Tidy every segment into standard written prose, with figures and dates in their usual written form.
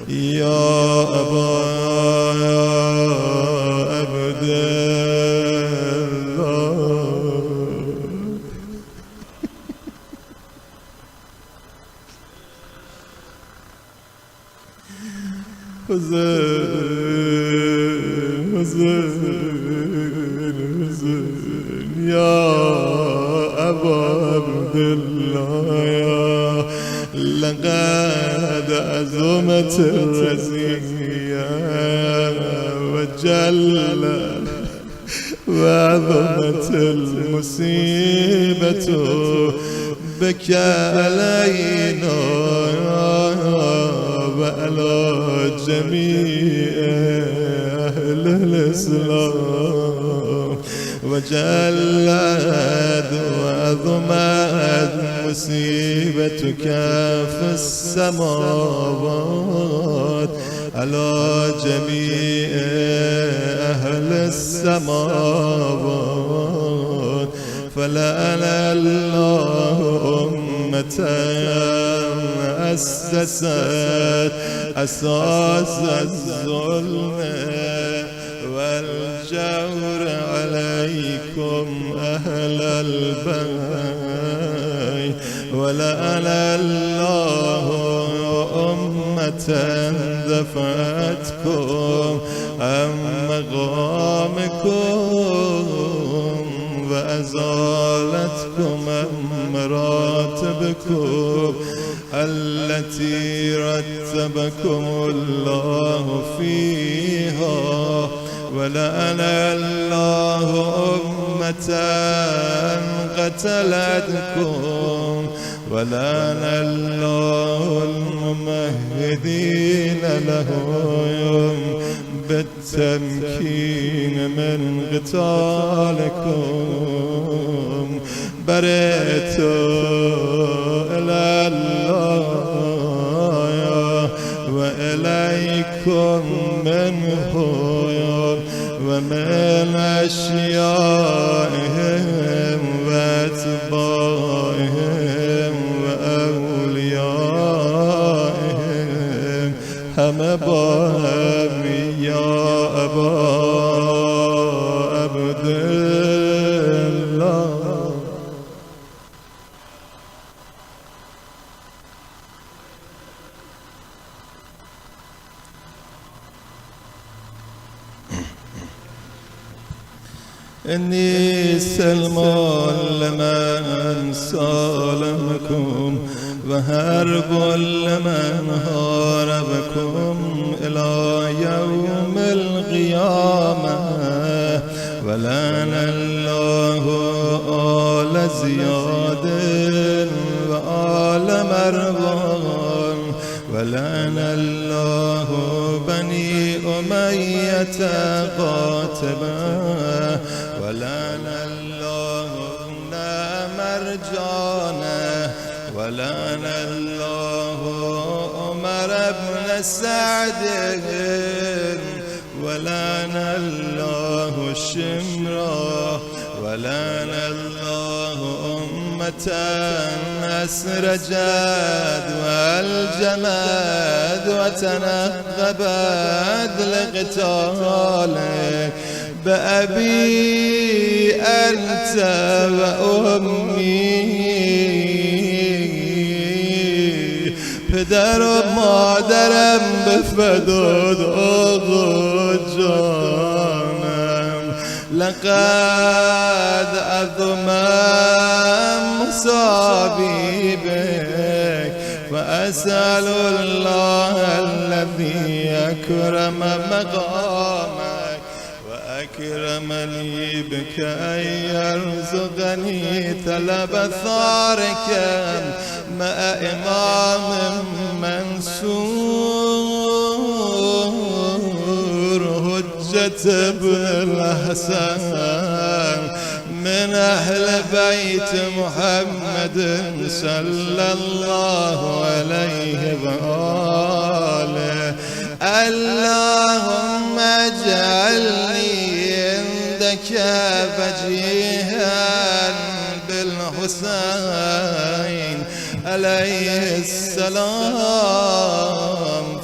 يا أبا عبد الله حزين يا أبا عبد الله لقد عظمت الرزية وجل وعظمت المصيبة بك علينا وعلى جميع أهل الإسلام وجلت وعظمت مصيبتك في السماوات على جميع أهل السماوات فلعن الله أمة أسست أساس الظلم والجور عليكم أهل البيت ولعن الله أمة دفعتكم عن مقامكم وأزالتكم عن مراتبكم التي رتبكم الله فيها ولعن الله أمة قتلتكم ولعن الله الممهدين لهم بالتمكين من قتالكم برئت إلى الله وإليكم منه ومن أشيائهم وأتباعهم وأوليائهم هم بهم يا أبا عبد الله إني سلمان لمن سالمكم وهرب لمن هاربكم إلى يوم القيامة ولعن الله آل زياد وآل مروان ولعن الله بني أمية قاتبا ولعن الله مرجانا ولعن الله عمر بن سعد ولعن الله شمرا ولعن الله أمة أسرجت والجماد وتنقبت لقتالك بأبي أنت وأمي پدر و مادرم به فداد آقا جانم لقد عظم مساوی بك وأسأل الله الذي أكرم مقامك وأكرمني بك أن يرزقني طلب ثارك مع إمام منصور حجة ابن الحسن من أهل بيت محمد صلى الله عليه وآله اللهم اجعلني عندك وجيها بالحسين عليه السلام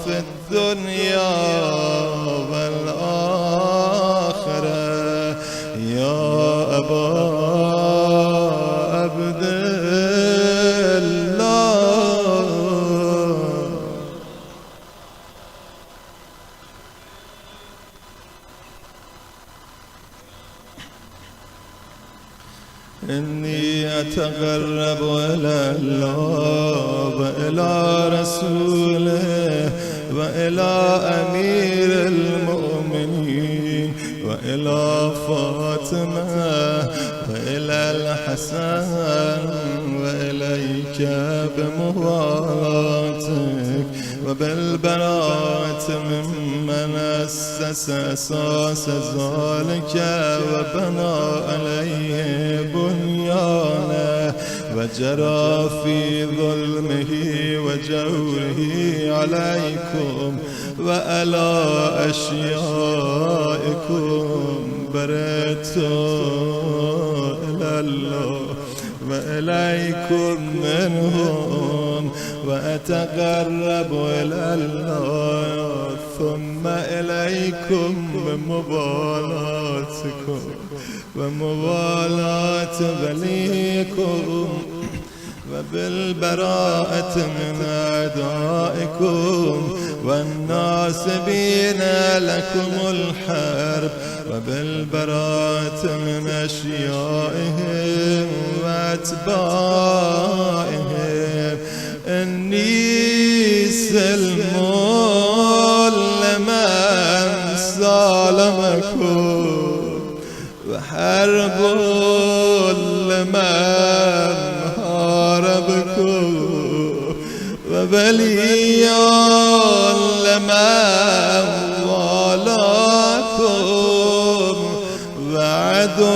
في الدنيا والآخرة يا أبا عبد الله. إني أتقرب إلى الله وإلى رسوله وإلى أمير المؤمنين وإلى فاطمة وإلى الحسن وإليك بموالاتك وبالبراءة ممن أسس أساس ذلك وبنى عليه بنيانه وجرى في ظلمه وجوره عليكم وعلى أشيائكم برئت إلى الله وإليكم منهم وأتقرب إلى الله ثم إليكم بمبالاتكم ومبالاة وليكم وبالبراءة من أعدائكم والناصبين لكم الحرب وبالبراءة من أشيائهم وأتباعهم. إني سلم لمن ظلمكم وحرب لمن حاربكم وبلي لمن والاكم وعدو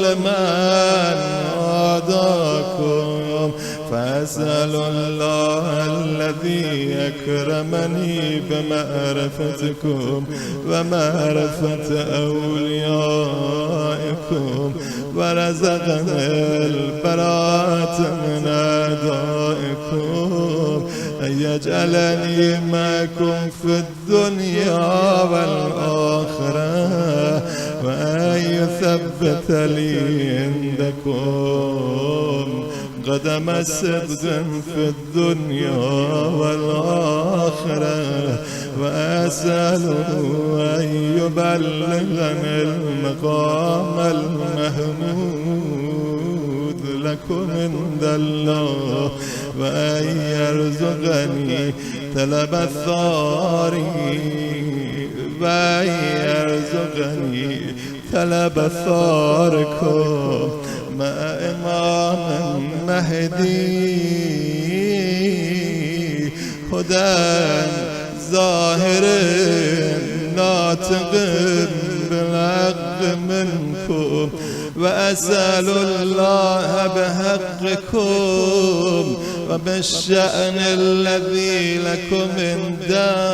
لمن عاداكم. فأسأل الله الذي أكرمني بمعرفتكم ومعرفة أوليائكم ورزقني البراءة من أعدائكم أن يجعلني معكم في الدنيا والآخرة وأن يثبت لي عندكم قدم صدق في الدنيا والآخرة وأسأله أن يبلغني المقام المحمود لكم عند الله وأن يرزقني طلب الثارين وأن يرزقني طلب ثاركم مع إمام مهدي هدى ظاهر ناطق بالحق منكم. وأسأل الله بحقكم وبالشأن الذي لكم عنده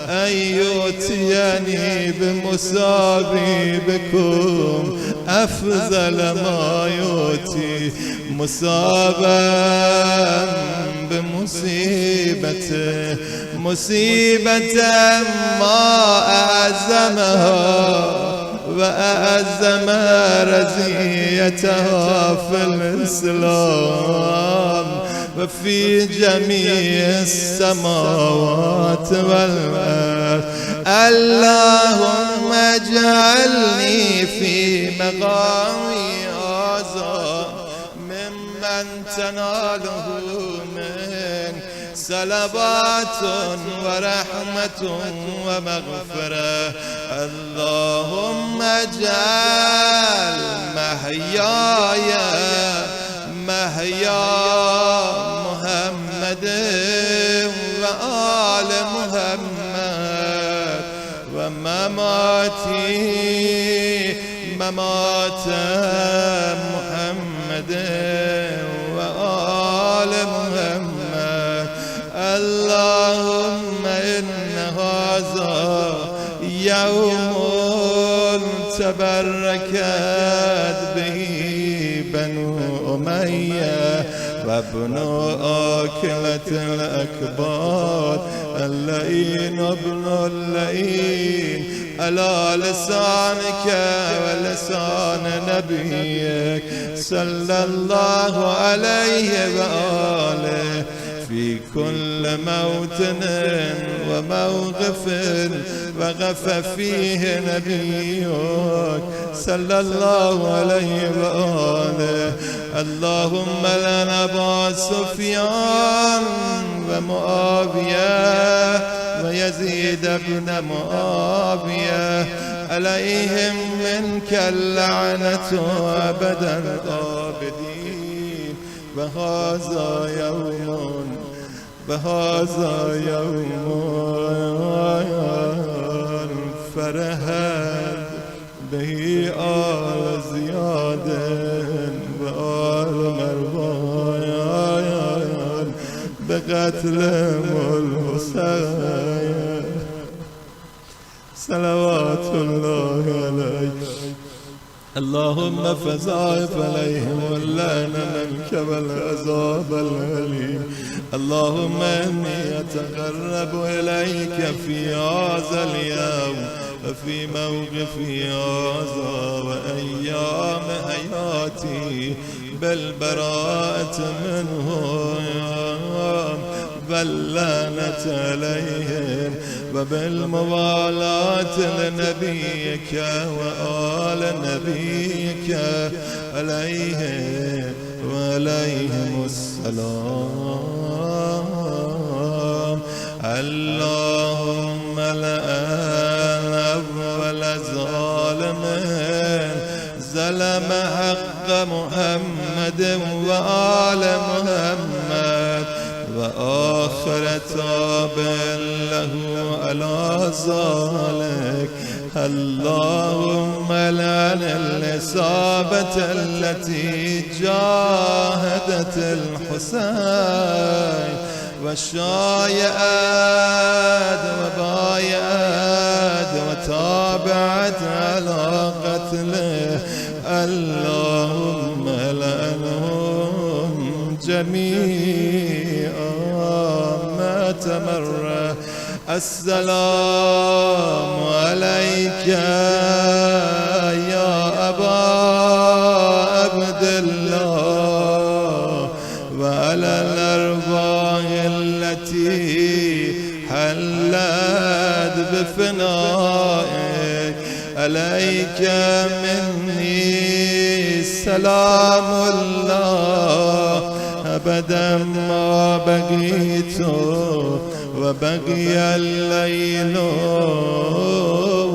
أن يؤتيني بمساوي بكم أفضل ما يؤتي مصابا بمصيبته مصيبة ما أعزمها وأعزم رزيتها في الإسلام وفي جميع السماوات والأرض. اللهم اجعلني في مقامي هذا ممن تناله من صلوات ورحمة ومغفرة. اللهم اجعل محياي محيا محمد وآل محمد ومماتي ممات محمد وآل محمد. اللهم إن هذا يوم تبركت به بنو أمية وابن آكلة الأكباد اللئين ابن اللئين على لسانك ولسان نبيك صلى الله عليه وآله في كل موطن وموقف وقف فيه نبيك صلى الله عليه وآله. اللهم لنا أبا سفيان ومعاوية ويزيد بن معاوية عليهم منك اللعنة أبد الآبدين. وهذا يوم فرحت به آل زياد وآل مروان بقتلهم الحسين صلوات الله عليه. اللهم فزاعف عليهم اللعن منك والعذاب الأليم. اللهم إني أتقرب إليك في هذا اليوم وفي موقفي هذا وأيام حياتي بالبراءة منهم واللعنة عليهم وبالموالاة لنبيك وآل نبيك عليهم وعليهم السلام. اللهم لأن أول ظالم ظلم حق محمد وآل محمد وآخر تاب له على ذلك. اللهم لعن الإصابة التي جاهدت الحسين وشايعت وبايعت وتابعت على قتله. اللهم لعنهم جميعا ما تمر. السلام عليك يا أبا عبد الله وعلى الأرواح التي حلت بفنائك. عليك مني سلام الله أبدا ما بقيت وبقي الليل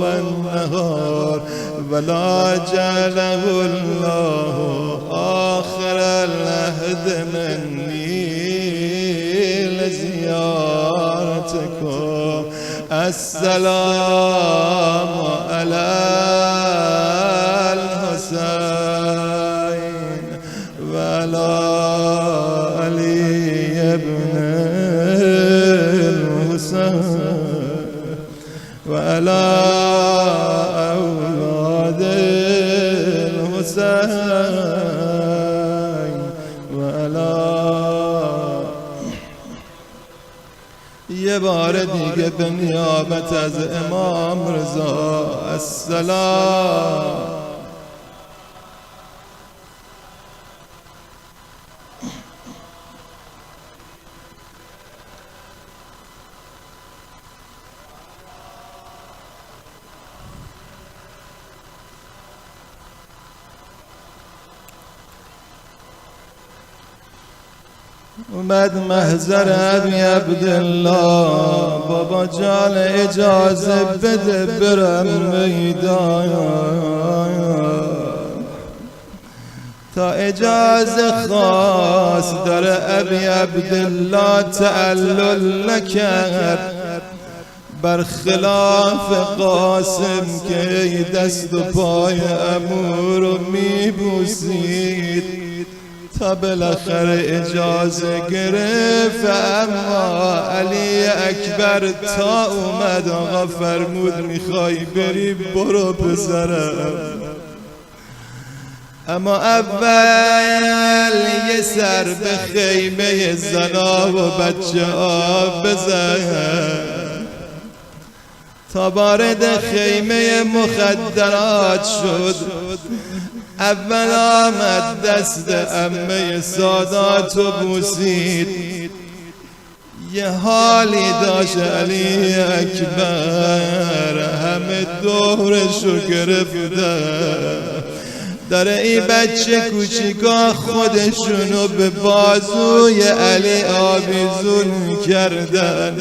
والنهار ولا جعله الله آخر العهد مني لزيارتكم. السلام على الحسين وعلى علي بن وعلى أولاد الحسين وعلى. یه بار دیگه به نیابت از امام رضا السلام. اومد محضر ابی عبدالله. بابا جان اجازه بده برم میدان. تا اجازه خواست داره ابی عبدالله تعلل نکرد برخلاف قاسم که دست و پای عمو رو میبوسید تا بالاخره اجازه گرفت. اما علی اکبر تا اومد آقا فرمود میخوای بری برو پسرم. اما اول یه سر به خیمه زنا و بچه ها بزن تا وارد خیمه مخدرات شد. اول آمد دست عمه سادات و بوسید. یه حالی داشت علی اکبر، همه دورشو گرفتن. داره این بچه کوچیکا خودشونو به بازوی علی آویزون کردن.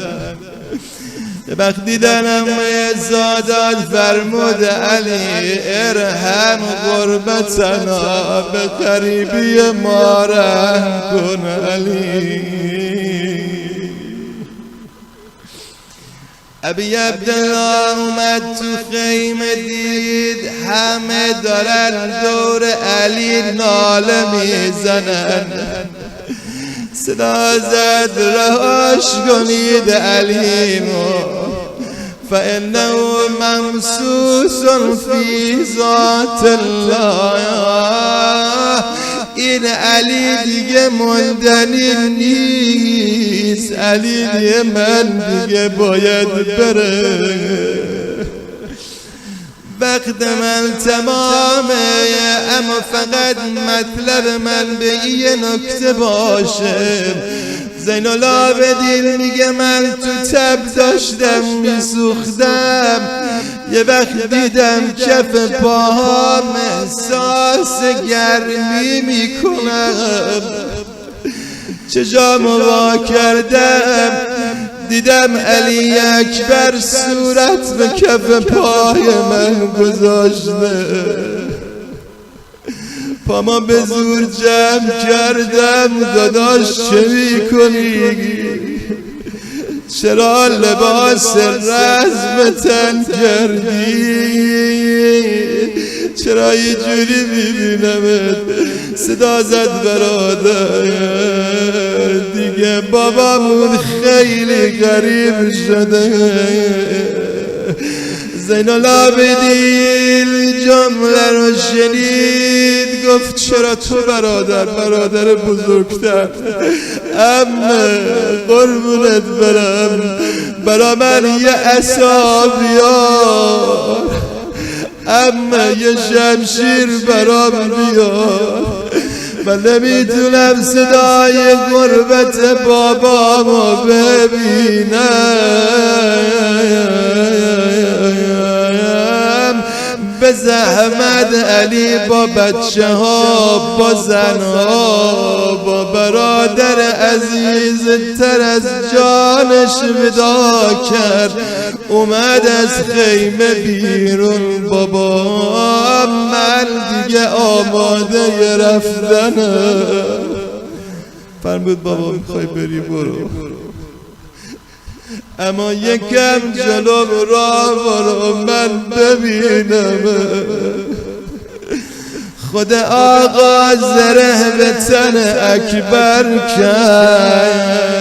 وقتی دیدن امه سادات فرمود علی ارحم غربتنا، به غریبی ما رحم کن علی. ابی عبدالله اومد تو خیمه، دید همه دارن دور علی ناله میزنن. صدا زد رهاش کنید علیمو، فانه ممسوس فی ذات الله. این علی دیگه ماندنی نیست، علی دیگه من دیگه باید بره. وقت من تمامه، اما فقط مطلب من به یه نکته باشه. زین العابدین میگه من تو تب داشتم میسوختم، یه وقت دیدم کف پاهام احساس گرمی میکنم. چشامو وا کردم دیدم علی اکبر صورت به کف پای من گذاشته. پاما به زور جمع کردم، داداش چه میکنی؟ چرا لباس رزم تن کردی؟ چرا یه جوری میبینمت؟ صدا زد برادر دیگه بابامون خیلی غریب شده. زین العابدین جمله رو شنید، گفت چرا تو برادر بزرگتر؟ اما قربونت برم، برا من یه عصا بیار، اما یه شمشیر برام بیار. من نمیتونم صدای غربت بابامو ببینم. به زحمت علی با بچه ها، با زن ها، با برادر عزیز تر از جانش ودا کرد. اومد از خیمه بیرون، بابا من دیگه آماده رفتنم. فرمود بابا میخوای بری برو، اما یکم جلو را برو من ببینم. خود آقا زره به تن اکبر کرد،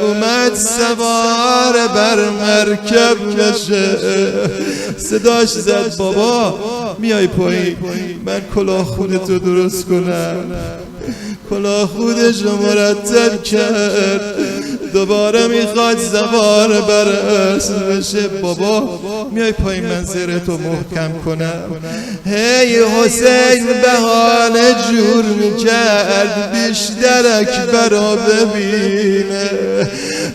اومد سوار بر مرکب بشه. صداش زد بابا میای پایین، من کلاه خودتو درست کنم. کلاه خودش رو مرتب کرد، دوباره میخواد سوار بر اسب بشه. بابا میای پایین من زرتو محکم کنم. هی حسین بهانه جور میکرد بیشتر اکبر رو ببینه.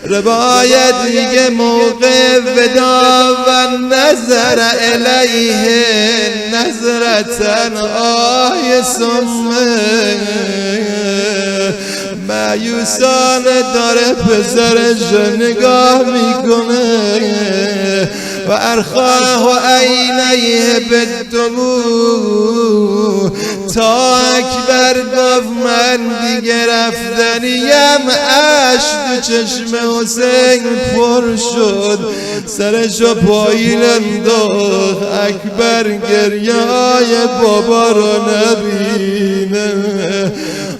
روایت میگه موقع ودا و نظر الیه نظرتن آی سمه، مایوسانه داره پسرش نگاه میکنه. و ارخاه و عینیه بدمو، تا اکبر گفت من دیگه رفتنیم. اش تو چشم حسین پر شد، سرشو پایین انداخت. اکبر گریه‌های بابا رو نبینه.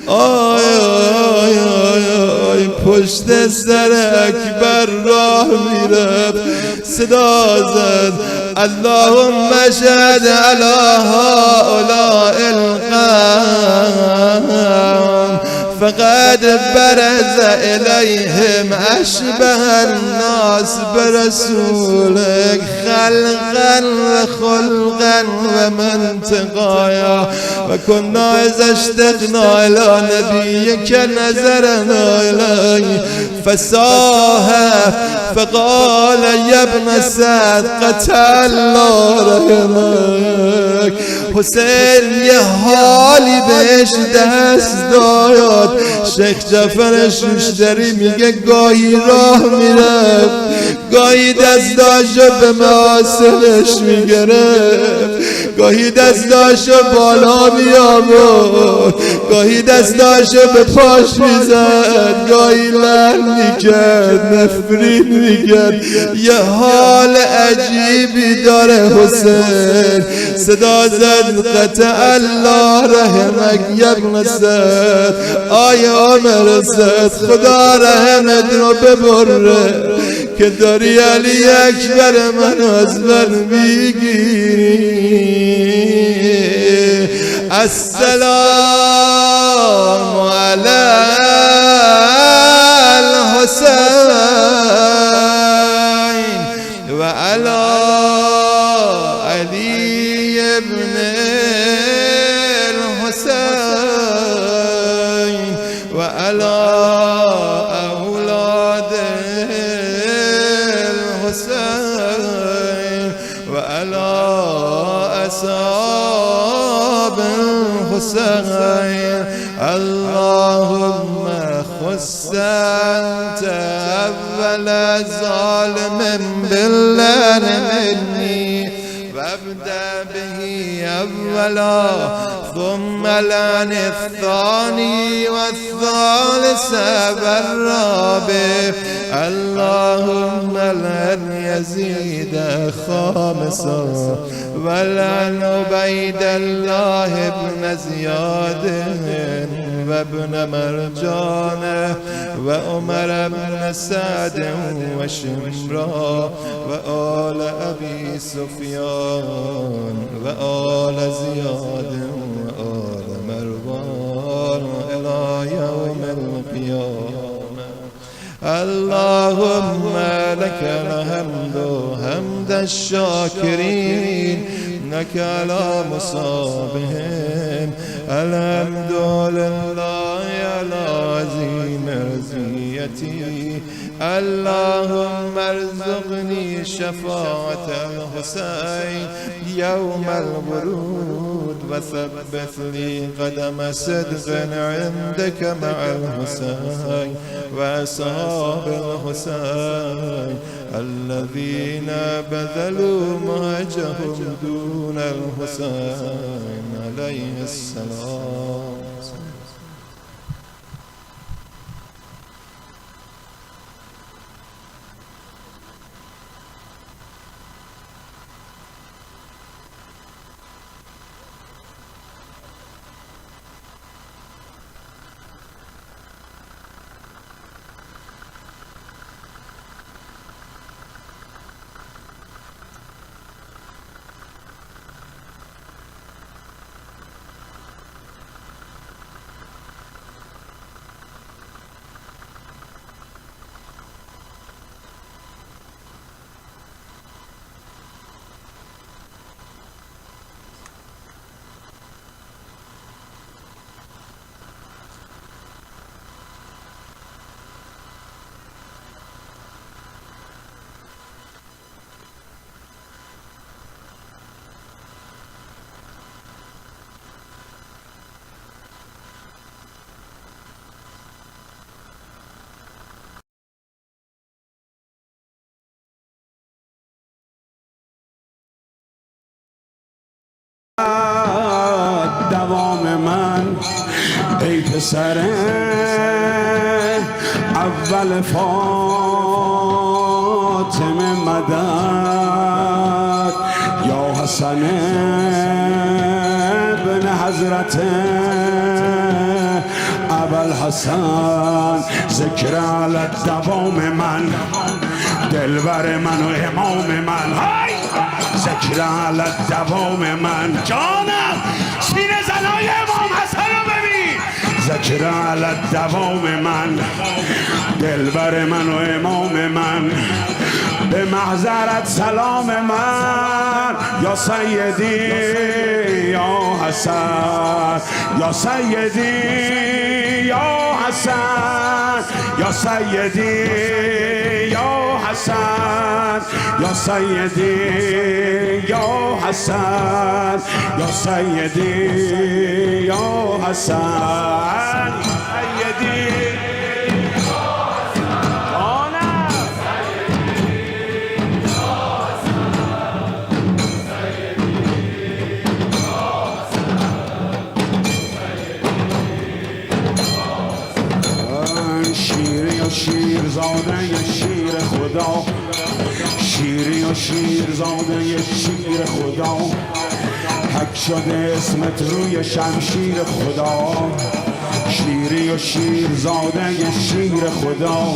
آی آی آی آی پشت سر اکبر راه میرفت صدا زد اللهم شهد علی هؤلاء القوم فقد برز إليهم أشبه الناس برسولك خلقا وخلقا ومنطقايا وكنا إذا اشتقنا إلى نبيك نظرنا إليه فساها فقال يا ابن سعد قتل الله رحمك حسین یه حالی بهش دست داد شیخ جعفر شوشتری میگه گاهی راه میرفت گاهی دستاشو به محاسنش میگرفت گاهی دستاشو بالا میآورد گاهی دستاشو به پاش میزد گاهی لعن میکرد نفرین میکرد یه حال عجیبی داره حسین صدا زد قطع الله رحمک یا ابن سعد آیا عمر سعد خدا رحمت رو ببره که داری علی اکبر من از من میگیری السلام علی الحسین و علی علی ابن الحسین و علی اولاد الحسین و علی اصحاب الحسین اللهم خص انت اول ظالم بالله مني وابدأ به اولا ثم لعن الثاني والثالث والرابع اللهم لعن يزيد خامسا ولعن عبيد الله بن زياد وابن مرجان وعمر بن سعد وشمرا وآل أبي سفيان وآل زياد وآل مروان إلى يوم القيامة اللهم لك الحمد حمد الشاكرين لك على مصابهم الحمد لله على عظيم رزيتي اللهم ارزقني شفاعة الحسين يوم الورود وثبت لي قدم صدق عندك مع الحسين وأصحاب الحسين الذين بذلوا مهجهم دون الحسين عليه السلام دوام من ای پسر اول فاطمه مدد یا حسن ابن حضرت ابوالحسن ذکر ذکر علی دوام من، دلبر من و امام من، ذکر علی دوام من. جانم سینه زنای امام حسن رو ببین. ذکر علی دوام من، دلبر من و امام من، به محضرت سلام من. یا سیدی یا حسن، یا سیدی یا حسن، یا سیدی یا حسن، یا سیدی یا حسن، یا سیدی یا حسن، سیدی. شیر زاده شیر خدا، شیری و شیر زاده شیر خدا، حک شده اسمت روی شمشیر خدا. شیری و شیر زاده شیر خدا،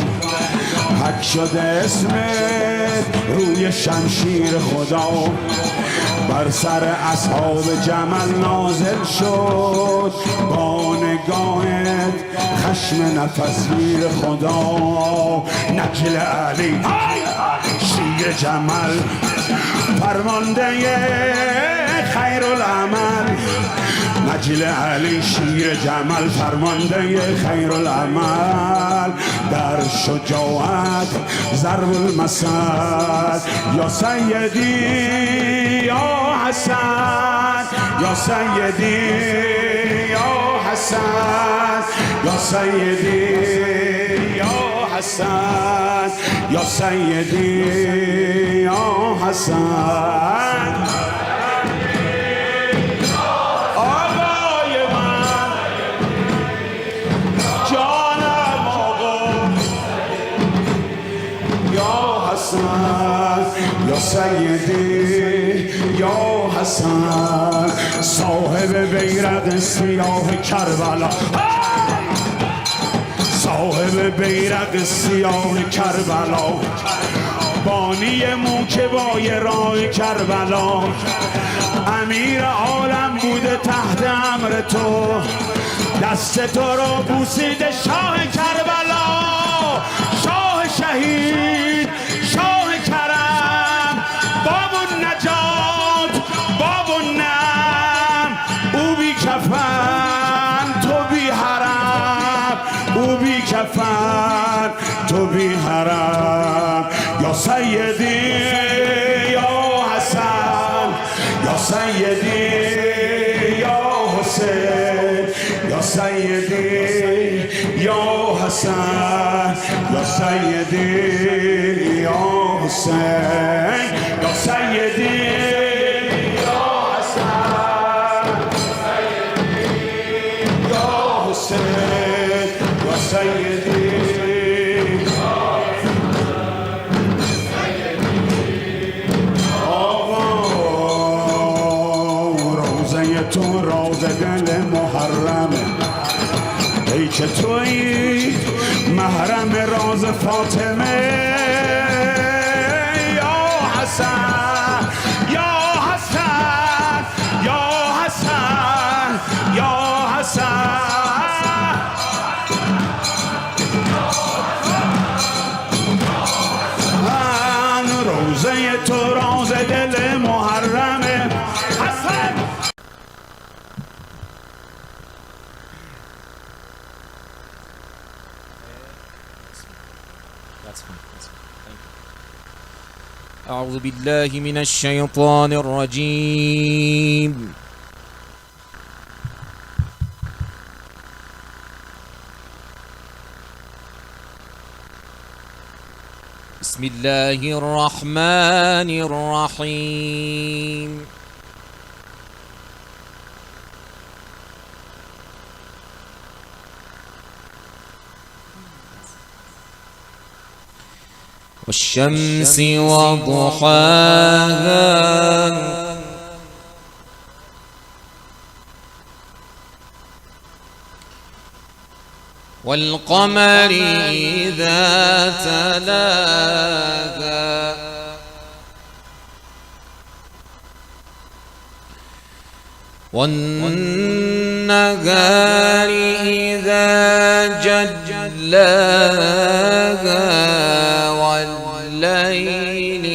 حک شده اسمت روی شمشیر خدا. بر سر اصحاب جمل نازل شد، با نگاهت خشم نفسگیر خدا. نجل علی شیر جمل، فرمانده خیر العمل. نجل علی شیر جمل، فرمانده خیر العمل. در شجاعت ضرب المثل. یا سیدی یا حسن، یا سیدی یا حسن، یا سیدی یا حسن، یا سیدی یا حسن. آقای من، جانم آقا، یا حسن، یا سیدی یا حسن. صاحب بیرق سیاه کربلا، صاحب بیرق سیاه کربلا، بانی موکبای راه کربلا. امیر عالم بوده تحت امر تو، دست تو رو بوسیده شاه کربلا. شاه شهید، شاه کرم، باب النجات، باب النعم. او بی کفن تو بی حرم، او بی کفن تو بی حرم. یا سیدی یا حسن، یا سیدی یا حسین، یا سیدی یا حسن، یا سیدی یا حسین، یا سیدی یا حسن، یا حسین، یا سیدی. تو راز دل محرمه، ای که تویی محرم راز فاطمه. یا حسن، یا حسن، یا حسن، یا حسن. روزه تو راز دل محرمه. حسن. أعوذ بالله من الشيطان الرجيم. بسم الله الرحمن الرحيم. والشمس وضحاها والقمر إذا تلاها والنهار إذا جلاها والليل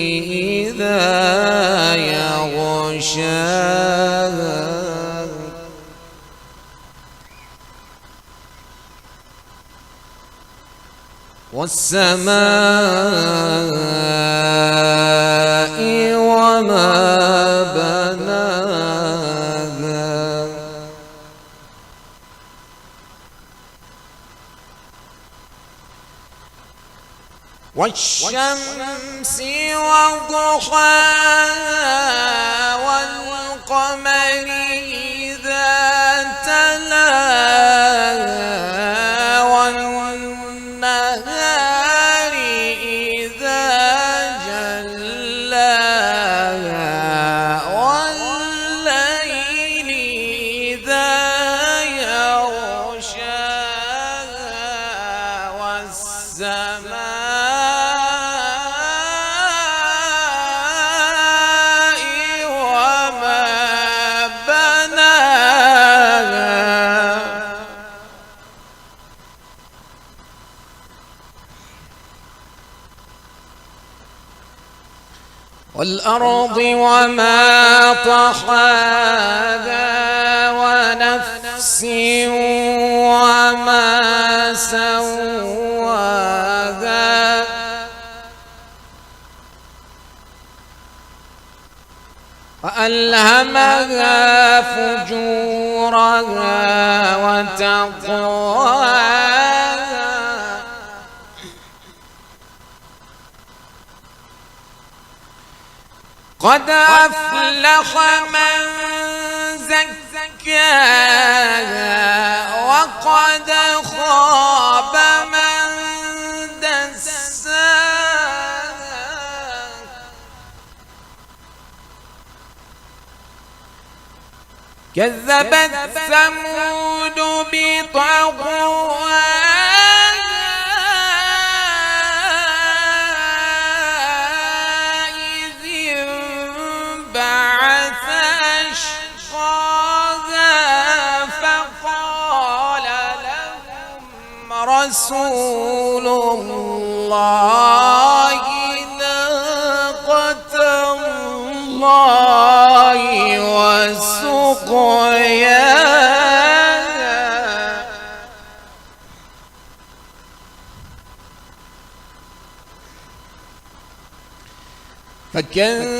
إذا يغشاها والسماء وما بناها والشمس وضحاها والقمر إذا تلاها والنهار إذا جلاها والليل إذا يغشاها والسماء وما بناها والأرض وما طحاها ونفس وما سواها فألهمها فجورها وتقواها قد أفلح من زكاها وقد خاب من دساها كذبت ثمود بطغواها رسول الله ناقة الله وسقياها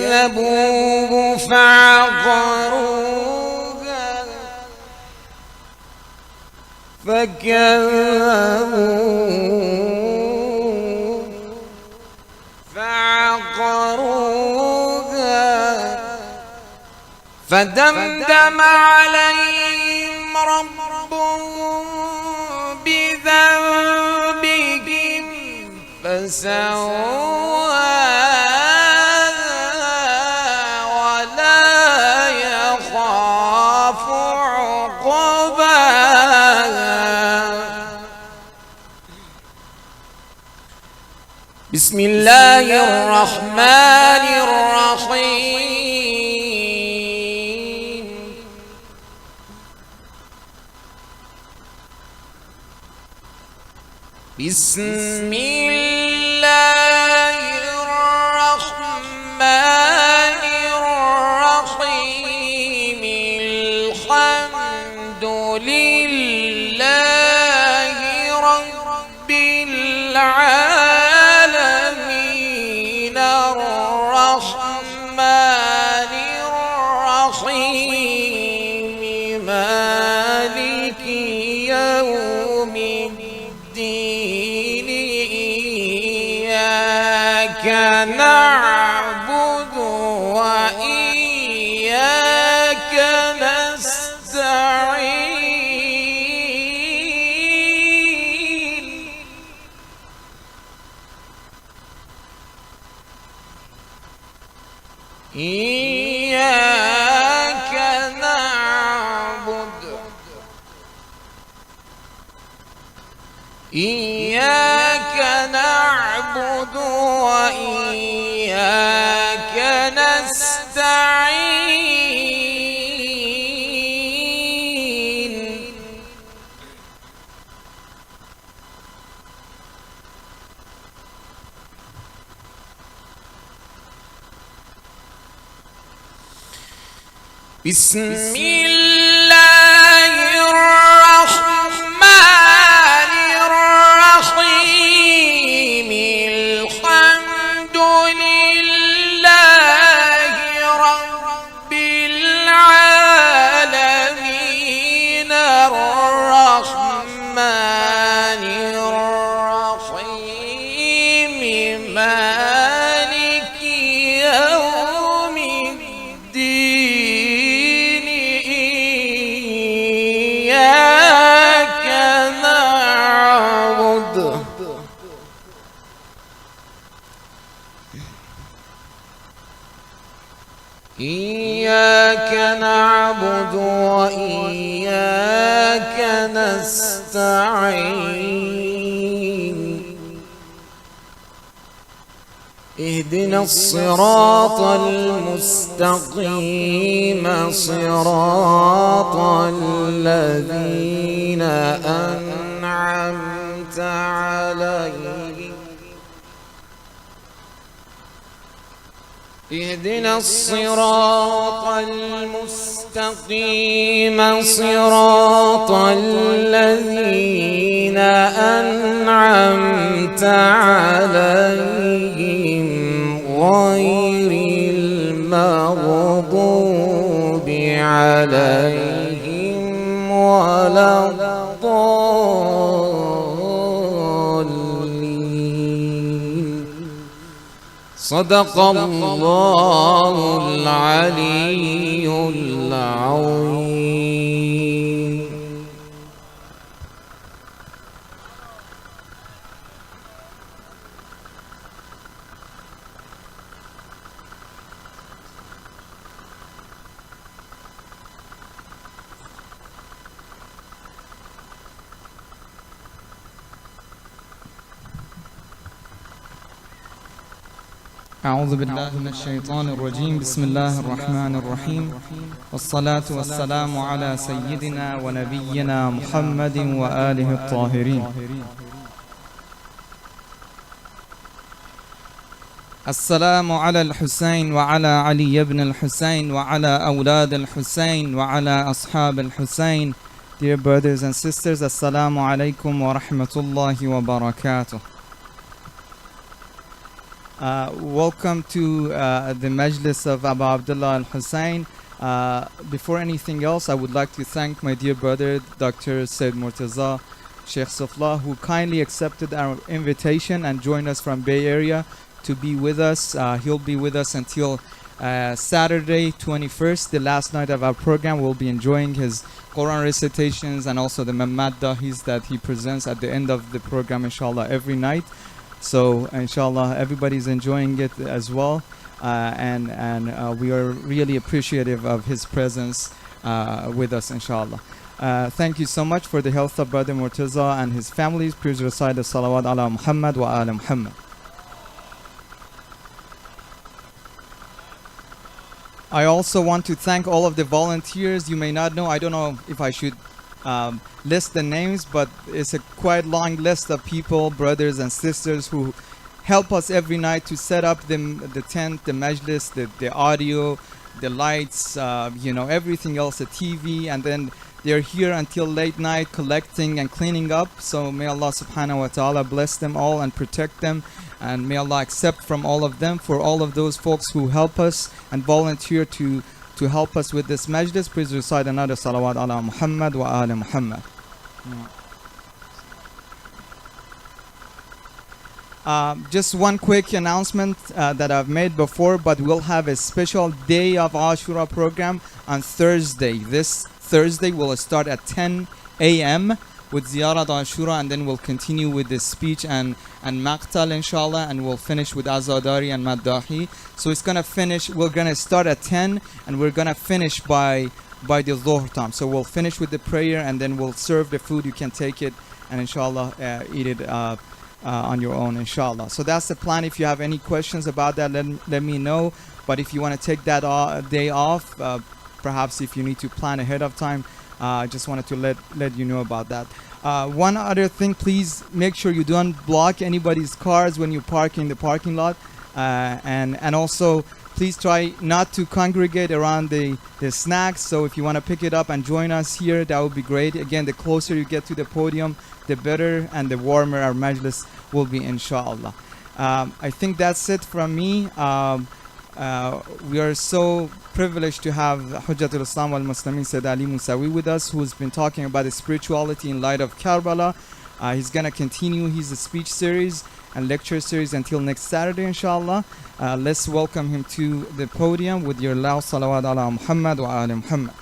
فكذبوه فعقروها فعقروها فدمدم عليهم ربهم بذنبهم فسواها ولا يخاف عقباها بسم الله الرحمن الرحيم بسم الله الرحمن الرحيم الحمد لله رب العالمين الرحمن الرحيم مالك يوم الدين إياك نعبد وإياك نستعين إياك نعبد وإياك نستعين بسم الله الرحمن الرحيم الحمد لله رب العالمين الرحمن الرحيم مالك يوم الدين إياك نعبد وإياك نستعين اهدنا الصراط المستقيم صراط الذين أنعمت عليهم اهدنا الصراط المستقيم صراط الذين أنعمت عليهم غير المغضوب عليهم ولا الضالين صدق الله العلي العظيم أعوذ بالله من الشيطان الرجيم بسم الله الرحمن الرحيم والصلاة والسلام على سيدنا ونبينا محمد وآله الطاهرين السلام على الحسين وعلى علي بن الحسين وعلى أولاد الحسين وعلى أصحاب الحسين. Dear brothers and sisters, Assalamu alaikum wa rahmatullahi wa barakatuh. Welcome to the Majlis of Abu Abdullah al-Hussein. Before anything else, I would like to thank my dear brother, Dr. Seyyed Murtaza Sheikh Sufla, who kindly accepted our invitation and joined us from Bay Area to be with us. He'll be with us until Saturday 21st, the last night of our program. We'll be enjoying his Quran recitations and also the Mamad Dahis that he presents at the end of the program, inshallah, every night. So inshallah everybody's enjoying it as well, and we are really appreciative of his presence with us, inshallah. Thank you so much for the health of brother Murtaza and his families. Please recite the salawat ala Muhammad wa ala Muhammad. I also want to thank all of the volunteers. You may not know, I don't know if I should list the names, but it's a quite long list of people, brothers and sisters, who help us every night to set up the tent, the majlis, the audio, the lights, everything else, the TV, and then they're here until late night collecting and cleaning up. So may Allah subhanahu wa ta'ala bless them all and protect them, and may Allah accept from all of them. For all of those folks who help us and volunteer to help us with this majlis, please recite another salawat ala Muhammad wa ala Muhammad. Just one quick announcement that I've made before, but we'll have a special day of Ashura program on Thursday. This Thursday will start at 10 a.m. with Ziyarat Ashura, and then we'll continue with the speech and Maqtal, inshallah, and we'll finish with Azadari and Maddahi. So it's gonna finish, we're gonna start at 10 and we're gonna finish by the Dhuhr time. So we'll finish with the prayer and then we'll serve the food. You can take it and inshallah eat it on your own, inshallah. So that's the plan. If you have any questions about that, let me know. But if you want to take that day off, perhaps if you need to plan ahead of time, I just wanted to let you know about that. One other thing, please make sure you don't block anybody's cars when you park in the parking lot, and also please try not to congregate around the snacks. So if you want to pick it up and join us here, that would be great. Again, the closer you get to the podium, the better and the warmer our majlis will be, inshallah. I think that's it from me. We are so privileged to have Hujjatul Islam wal Muslimin Sayyid Ali Musawi with us, who's been talking about the spirituality in light of Karbala. He's going to continue his speech series and lecture series until next Saturday, inshallah. Let's welcome him to the podium with your loud salawat ala Muhammad wa ali Muhammad.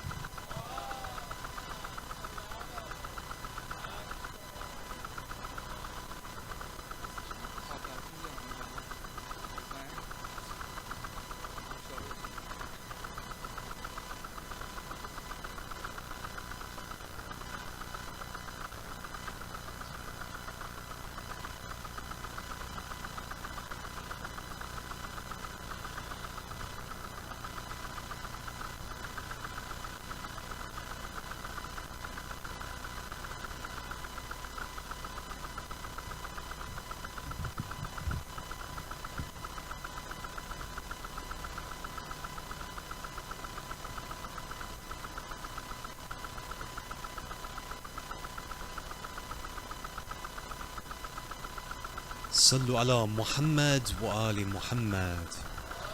صلوا على محمد وآل محمد.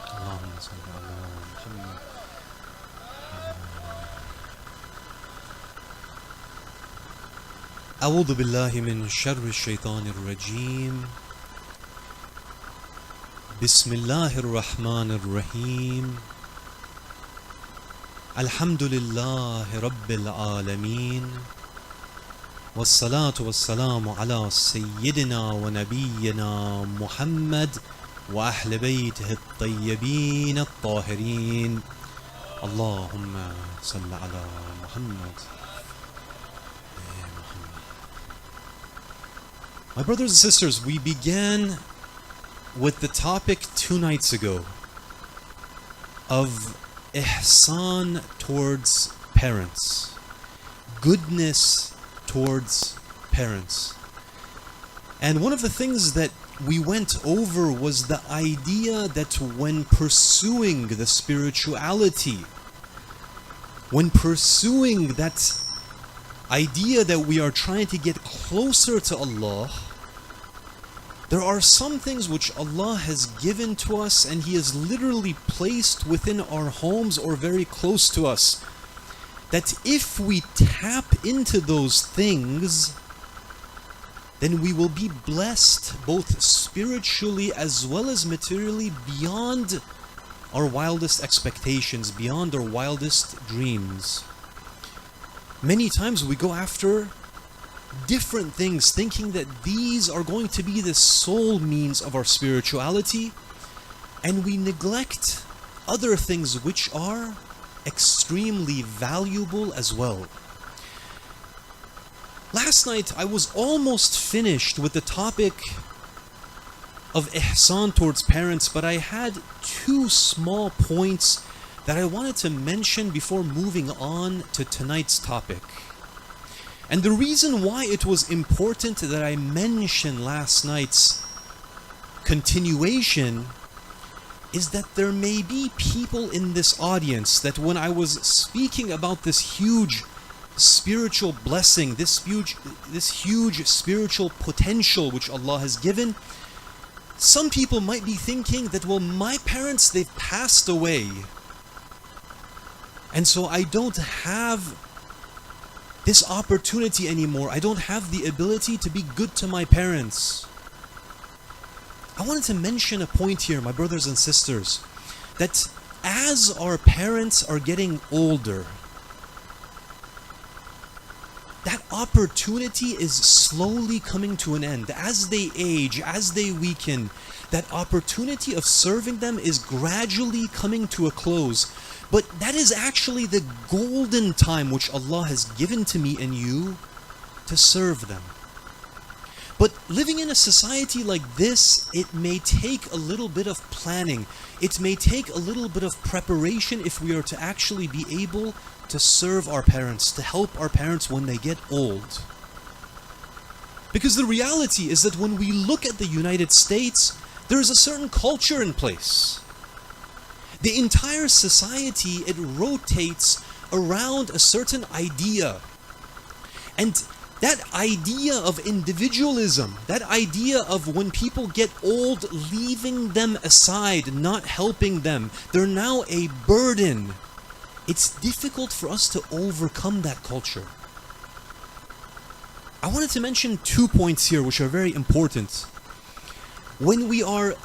اللهم صل على محمد. أعوذ بالله من شر الشيطان الرجيم. بسم الله الرحمن الرحيم. الحمد لله رب العالمين، والصلاة والسلام على سيدنا ونبينا محمد وأهل بيته الطيبين الطاهرين. اللهم صل على محمد. My brothers and sisters, we began with the topic 2 nights ago of ihsan towards parents, goodness towards parents. And one of the things that we went over was the idea that when pursuing the spirituality, when pursuing that idea that we are trying to get closer to Allah, there are some things which Allah has given to us and He has literally placed within our homes or very close to us, that if we tap into those things, then we will be blessed both spiritually as well as materially beyond our wildest expectations, beyond our wildest dreams. Many times we go after different things, thinking that these are going to be the sole means of our spirituality, and we neglect other things which are extremely valuable as well. Last night I was almost finished with the topic of ihsan towards parents, but I had 2 small points that I wanted to mention before moving on to tonight's topic. And the reason why it was important that I mention last night's continuation is that there may be people in this audience that when I was speaking about this huge spiritual blessing, this huge spiritual potential which Allah has given, some people might be thinking that, well, my parents, they've passed away, and so I don't have this opportunity anymore. I don't have the ability to be good to my parents. I wanted to mention a point here, my brothers and sisters, that as our parents are getting older, that opportunity is slowly coming to an end. As they age, as they weaken, that opportunity of serving them is gradually coming to a close. But that is actually the golden time which Allah has given to me and you to serve them. But living in a society like this, it may take a little bit of planning. It may take a little bit of preparation if we are to actually be able to serve our parents, to help our parents when they get old. Because the reality is that when we look at the United States, there is a certain culture in place. The entire society, it rotates around a certain idea. And that idea of individualism, that idea of when people get old, leaving them aside, not helping them, they're now a burden. It's difficult for us to overcome that culture. I wanted to mention 2 points here which are very important. When we are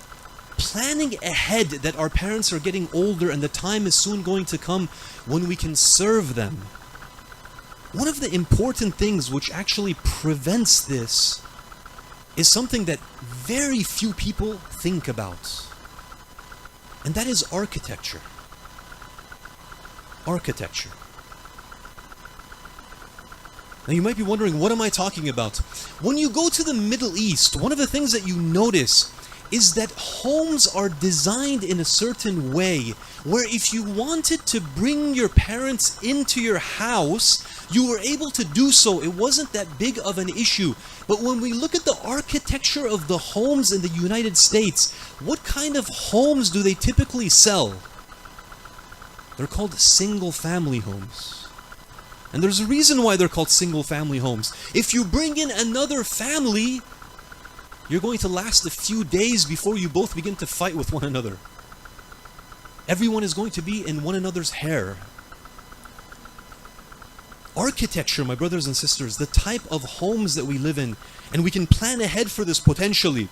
planning ahead that our parents are getting older and the time is soon going to come when we can serve them, one of the important things which actually prevents this is something that very few people think about. And that is architecture. Architecture. Now you might be wondering, what am I talking about? When you go to the Middle East, one of the things that you notice is that homes are designed in a certain way where if you wanted to bring your parents into your house, you were able to do so. It wasn't that big of an issue. But when we look at the architecture of the homes in the United States, what kind of homes do they typically sell? They're called single-family homes. And there's a reason why they're called single-family homes. If you bring in another family, you're going to last a few days before you both begin to fight with one another. Everyone is going to be in one another's hair. Architecture, my brothers and sisters, the type of homes that we live in, and we can plan ahead for this potentially,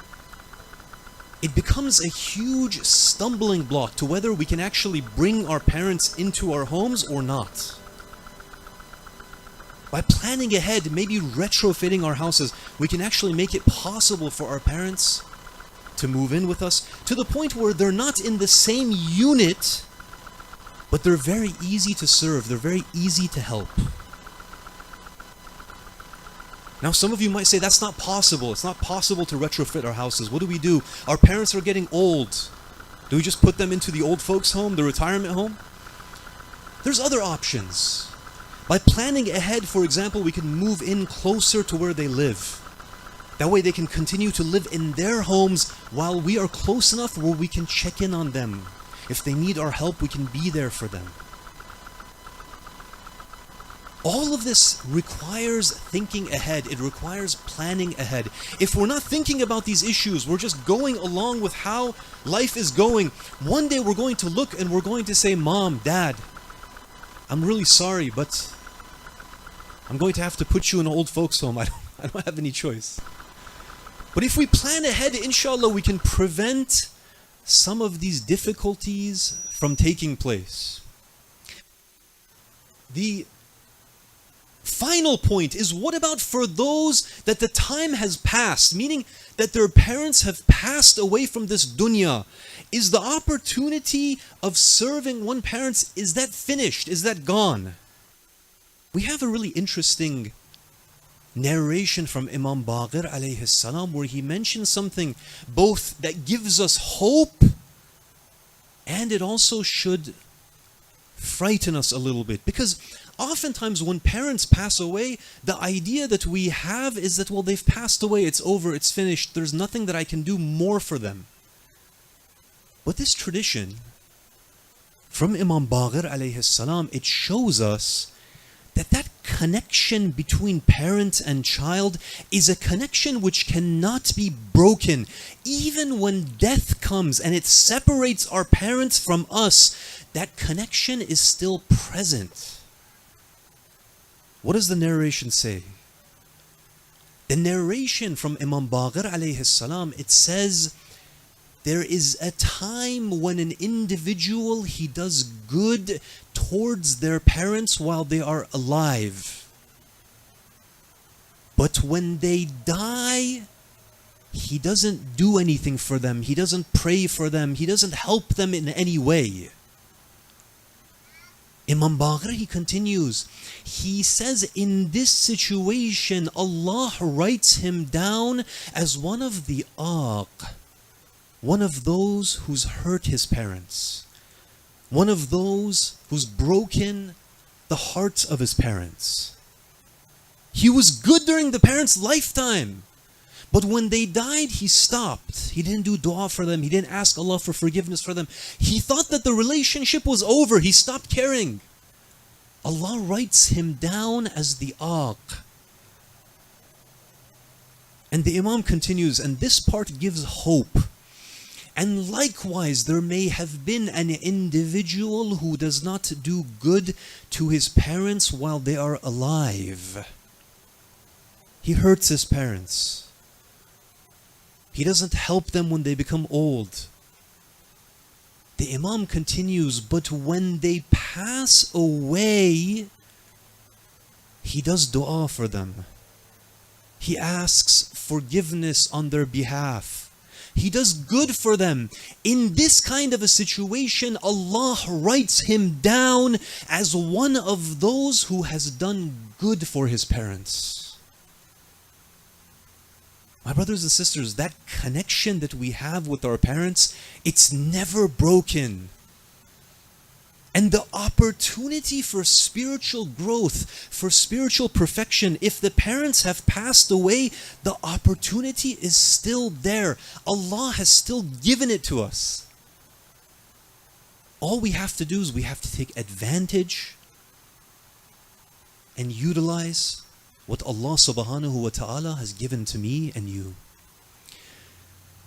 it becomes a huge stumbling block to whether we can actually bring our parents into our homes or not. By planning ahead, maybe retrofitting our houses, we can actually make it possible for our parents to move in with us to the point where they're not in the same unit, but they're very easy to serve, they're very easy to help. Now some of you might say, that's not possible. It's not possible to retrofit our houses. What do? Our parents are getting old. Do we just put them into the old folks' home, the retirement home? There's other options. By planning ahead, for example, we can move in closer to where they live. That way they can continue to live in their homes while we are close enough where we can check in on them. If they need our help, we can be there for them. All of this requires thinking ahead. It requires planning ahead. If we're not thinking about these issues, we're just going along with how life is going, one day we're going to look and we're going to say, Mom, Dad, I'm really sorry, but I'm going to have to put you in an old folks home. I don't have any choice. But if we plan ahead, inshallah, we can prevent some of these difficulties from taking place. The final point is, what about for those that the time has passed, meaning that their parents have passed away from this dunya? Is the opportunity of serving one parent, is that finished? Is that gone? We have a really interesting narration from Imam Baqir alayhi salam where he mentions something both that gives us hope and it also should frighten us a little bit. Because oftentimes when parents pass away, the idea that we have is that, well, they've passed away, it's over, it's finished, there's nothing that I can do more for them. But this tradition from Imam Baqir alayhi salam, it shows us that connection between parent and child is a connection which cannot be broken. Even when death comes and it separates our parents from us, that connection is still present. What does the narration say? The narration from Imam Baqir alayhi salam, it says, there is a time when an individual, he does good towards their parents while they are alive. But when they die, he doesn't do anything for them. He doesn't pray for them. He doesn't help them in any way. Imam Baqir, he continues, he says in this situation, Allah writes him down as one of the aq, one of those who's hurt his parents, one of those who's broken the hearts of his parents. He was good during the parents' lifetime, but when they died, he stopped. He didn't do dua for them. He didn't ask Allah for forgiveness for them. He thought that the relationship was over. He stopped caring. Allah writes him down as the aq. And the Imam continues, and this part gives hope. And likewise, there may have been an individual who does not do good to his parents while they are alive. He hurts his parents. He doesn't help them when they become old. The Imam continues, but when they pass away, he does dua for them. He asks forgiveness on their behalf. He does good for them. In this kind of a situation, Allah writes him down as one of those who has done good for his parents. My brothers and sisters, that connection that we have with our parents, it's never broken. And the opportunity for spiritual growth, for spiritual perfection, if the parents have passed away, the opportunity is still there. Allah has still given it to us. All we have to do is we have to take advantage and utilize what Allah subhanahu wa ta'ala has given to me and you.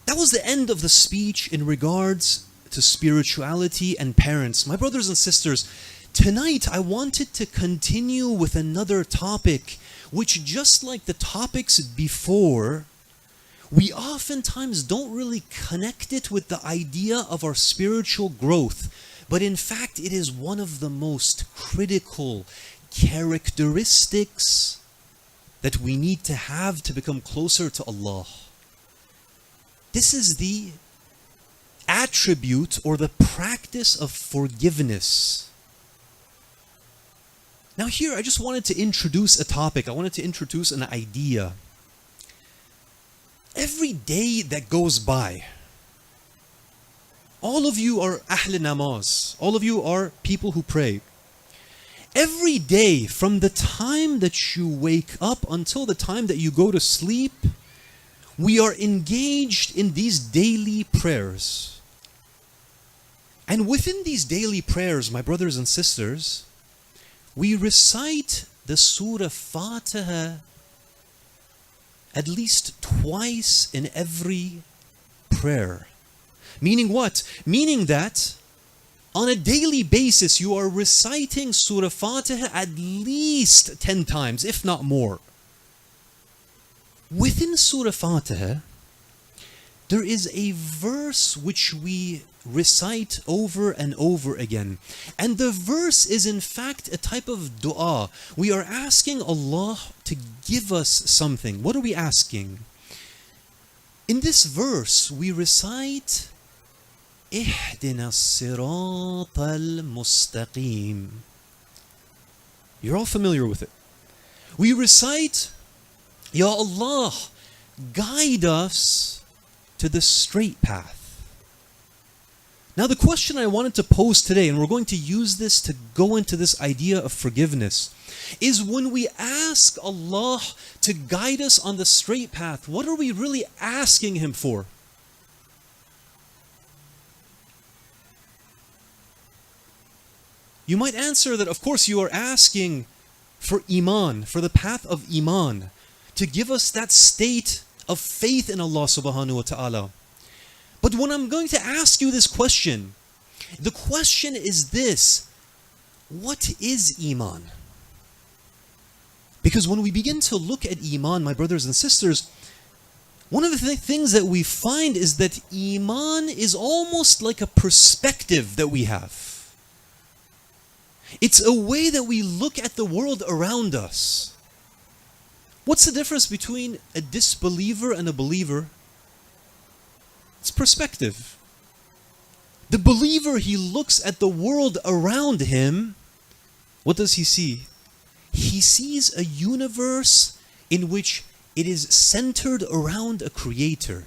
That was the end of the speech in regards to spirituality and parents. My brothers and sisters, tonight I wanted to continue with another topic, which just like the topics before, we oftentimes don't really connect it with the idea of our spiritual growth. But in fact, it is one of the most critical characteristics that we need to have to become closer to Allah. This is the attribute or the practice of forgiveness. Now here I just wanted to introduce a topic. I wanted to introduce an idea. Every day that goes by, all of you are Ahl Namaz. All of you are people who pray. Every day, from the time that you wake up until the time that you go to sleep, we are engaged in these daily prayers. And within these daily prayers, my brothers and sisters, we recite the Surah Fatiha at least twice in every prayer. Meaning what? Meaning that on a daily basis, you are reciting Surah Fatiha at least 10 times, if not more. Within Surah Fatiha, there is a verse which we recite over and over again. And the verse is in fact a type of dua. We are asking Allah to give us something. What are we asking? In this verse, we recite اهدنا الصراط المستقيم. You're all familiar with it. We recite, Ya Allah, guide us to the straight path. Now the question I wanted to pose today, and we're going to use this to go into this idea of forgiveness, is when we ask Allah to guide us on the straight path, what are we really asking Him for? You might answer that, of course, you are asking for Iman, for the path of Iman, to give us that state of faith in Allah subhanahu wa ta'ala. But when I'm going to ask you this question, the question is this: what is Iman? Because when we begin to look at Iman, my brothers and sisters, one of the things that we find is that Iman is almost like a perspective that we have. It's a way that we look at the world around us. What's the difference between a disbeliever and a believer? It's perspective. The believer, he looks at the world around him what does he see? He sees a universe in which it is centered around a creator.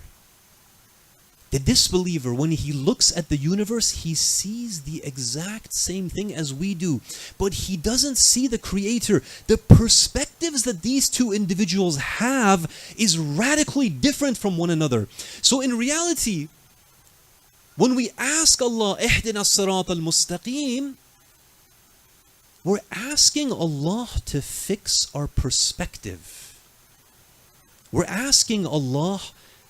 The disbeliever, when he looks at the universe, he sees the exact same thing as we do. But he doesn't see the creator. The perspectives that these two individuals have is radically different from one another. So in reality, when we ask Allah, Ihdina as-sirat al-mustaqim, we're asking Allah to fix our perspective. We're asking Allah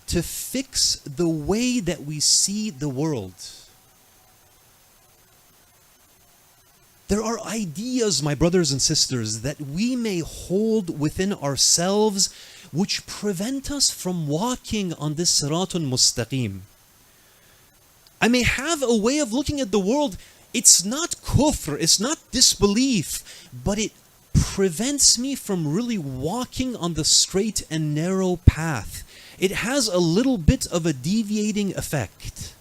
to fix the way that we see the world. There are ideas, my brothers and sisters, that we may hold within ourselves which prevent us from walking on this siratun mustaqim. I may have a way of looking at the world. It's not kufr, it's not disbelief, but it prevents me from really walking on the straight and narrow path. It has a little bit of a deviating effect.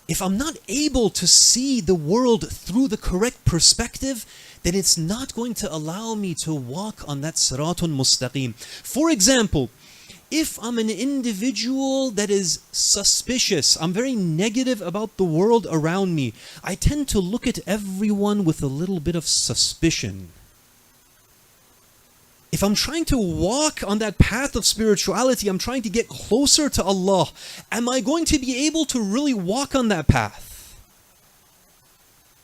If I'm not able to see the world through the correct perspective, then it's not going to allow me to walk on that siratun mustaqim. For example, if I'm an individual that is suspicious, I'm very negative about the world around me, I tend to look at everyone with a little bit of suspicion. If I'm trying to walk on that path of spirituality, I'm trying to get closer to Allah, am I going to be able to really walk on that path?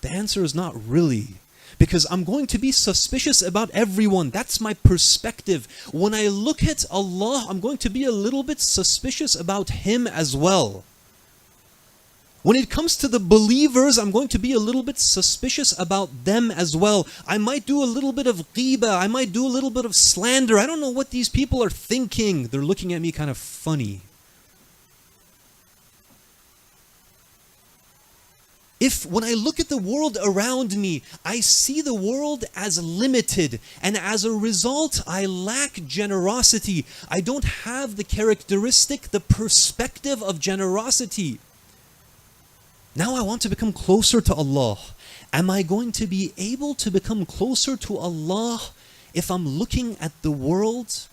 The answer is not really. Because I'm going to be suspicious about everyone. That's my perspective. When I look at Allah, I'm going to be a little bit suspicious about Him as well. When it comes to the believers, I'm going to be a little bit suspicious about them as well. I might do a little bit of ghibah. I might do a little bit of slander. I don't know what these people are thinking. They're looking at me kind of funny. If when I look at the world around me, I see the world as limited, and as a result, I lack generosity. I don't have the characteristic, the perspective of generosity. Now I want to become closer to Allah. Am I going to be able to become closer to Allah if I'm looking at the world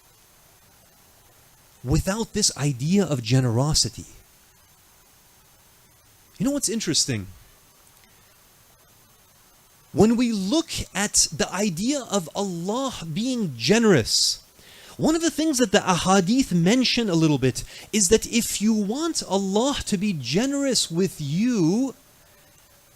without this idea of generosity? You know what's interesting? When we look at the idea of Allah being generous, one of the things that the ahadith mention a little bit is that if you want Allah to be generous with you,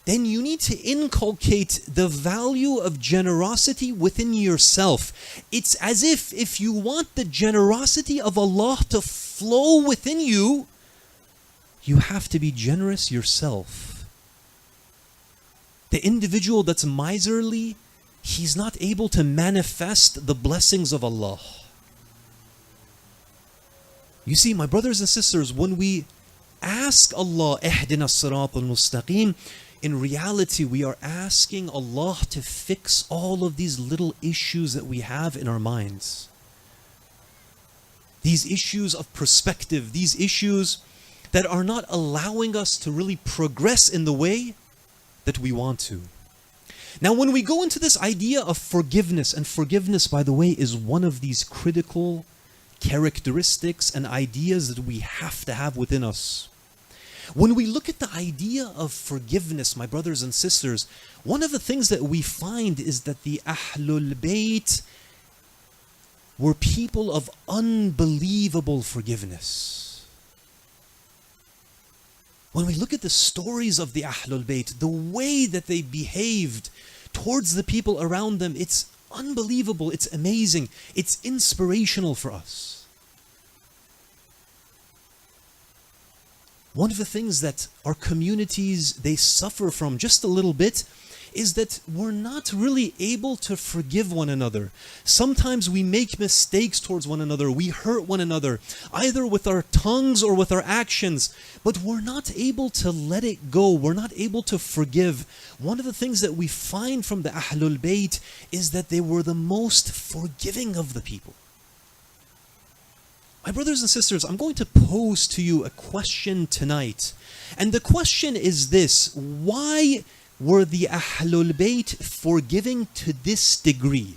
then you need to inculcate the value of generosity within yourself. It's as if you want the generosity of Allah to flow within you, you have to be generous yourself. The individual that's miserly, he's not able to manifest the blessings of Allah. You see, my brothers and sisters, when we ask Allah, Ihdina as-sirat al-mustaqim, in reality we are asking Allah to fix all of these little issues that we have in our minds. These issues of perspective, these issues that are not allowing us to really progress in the way that we want to. Now, when we go into this idea of forgiveness, and forgiveness, by the way, is one of these critical characteristics and ideas that we have to have within us. When we look at the idea of forgiveness, my brothers and sisters, one of the things that we find is that the Ahlul Bayt were people of unbelievable forgiveness. When we look at the stories of the Ahlul Bayt, the way that they behaved towards the people around them, it's unbelievable, it's amazing, it's inspirational for us. One of the things that our communities, they suffer from just a little bit is that we're not really able to forgive one another. Sometimes we make mistakes towards one another. We hurt one another, either with our tongues or with our actions, but we're not able to let it go. We're not able to forgive. One of the things that we find from the Ahlul Bayt is that they were the most forgiving of the people. My brothers and sisters, I'm going to pose to you a question tonight. And the question is this: why were the Ahlul Bayt forgiving to this degree?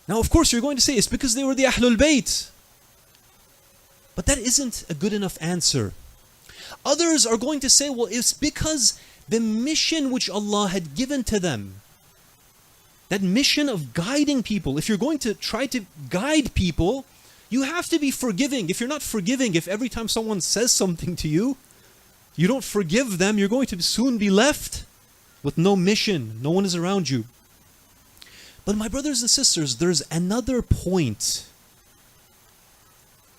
Now, of course, you're going to say it's because they were the Ahlul Bayt. But that isn't a good enough answer. Others are going to say, well, it's because the mission which Allah had given to them, that mission of guiding people, if you're going to try to guide people, you have to be forgiving. If you're not forgiving, if every time someone says something to you, you don't forgive them, you're going to soon be left with no mission. No one is around you. But my brothers and sisters, there's another point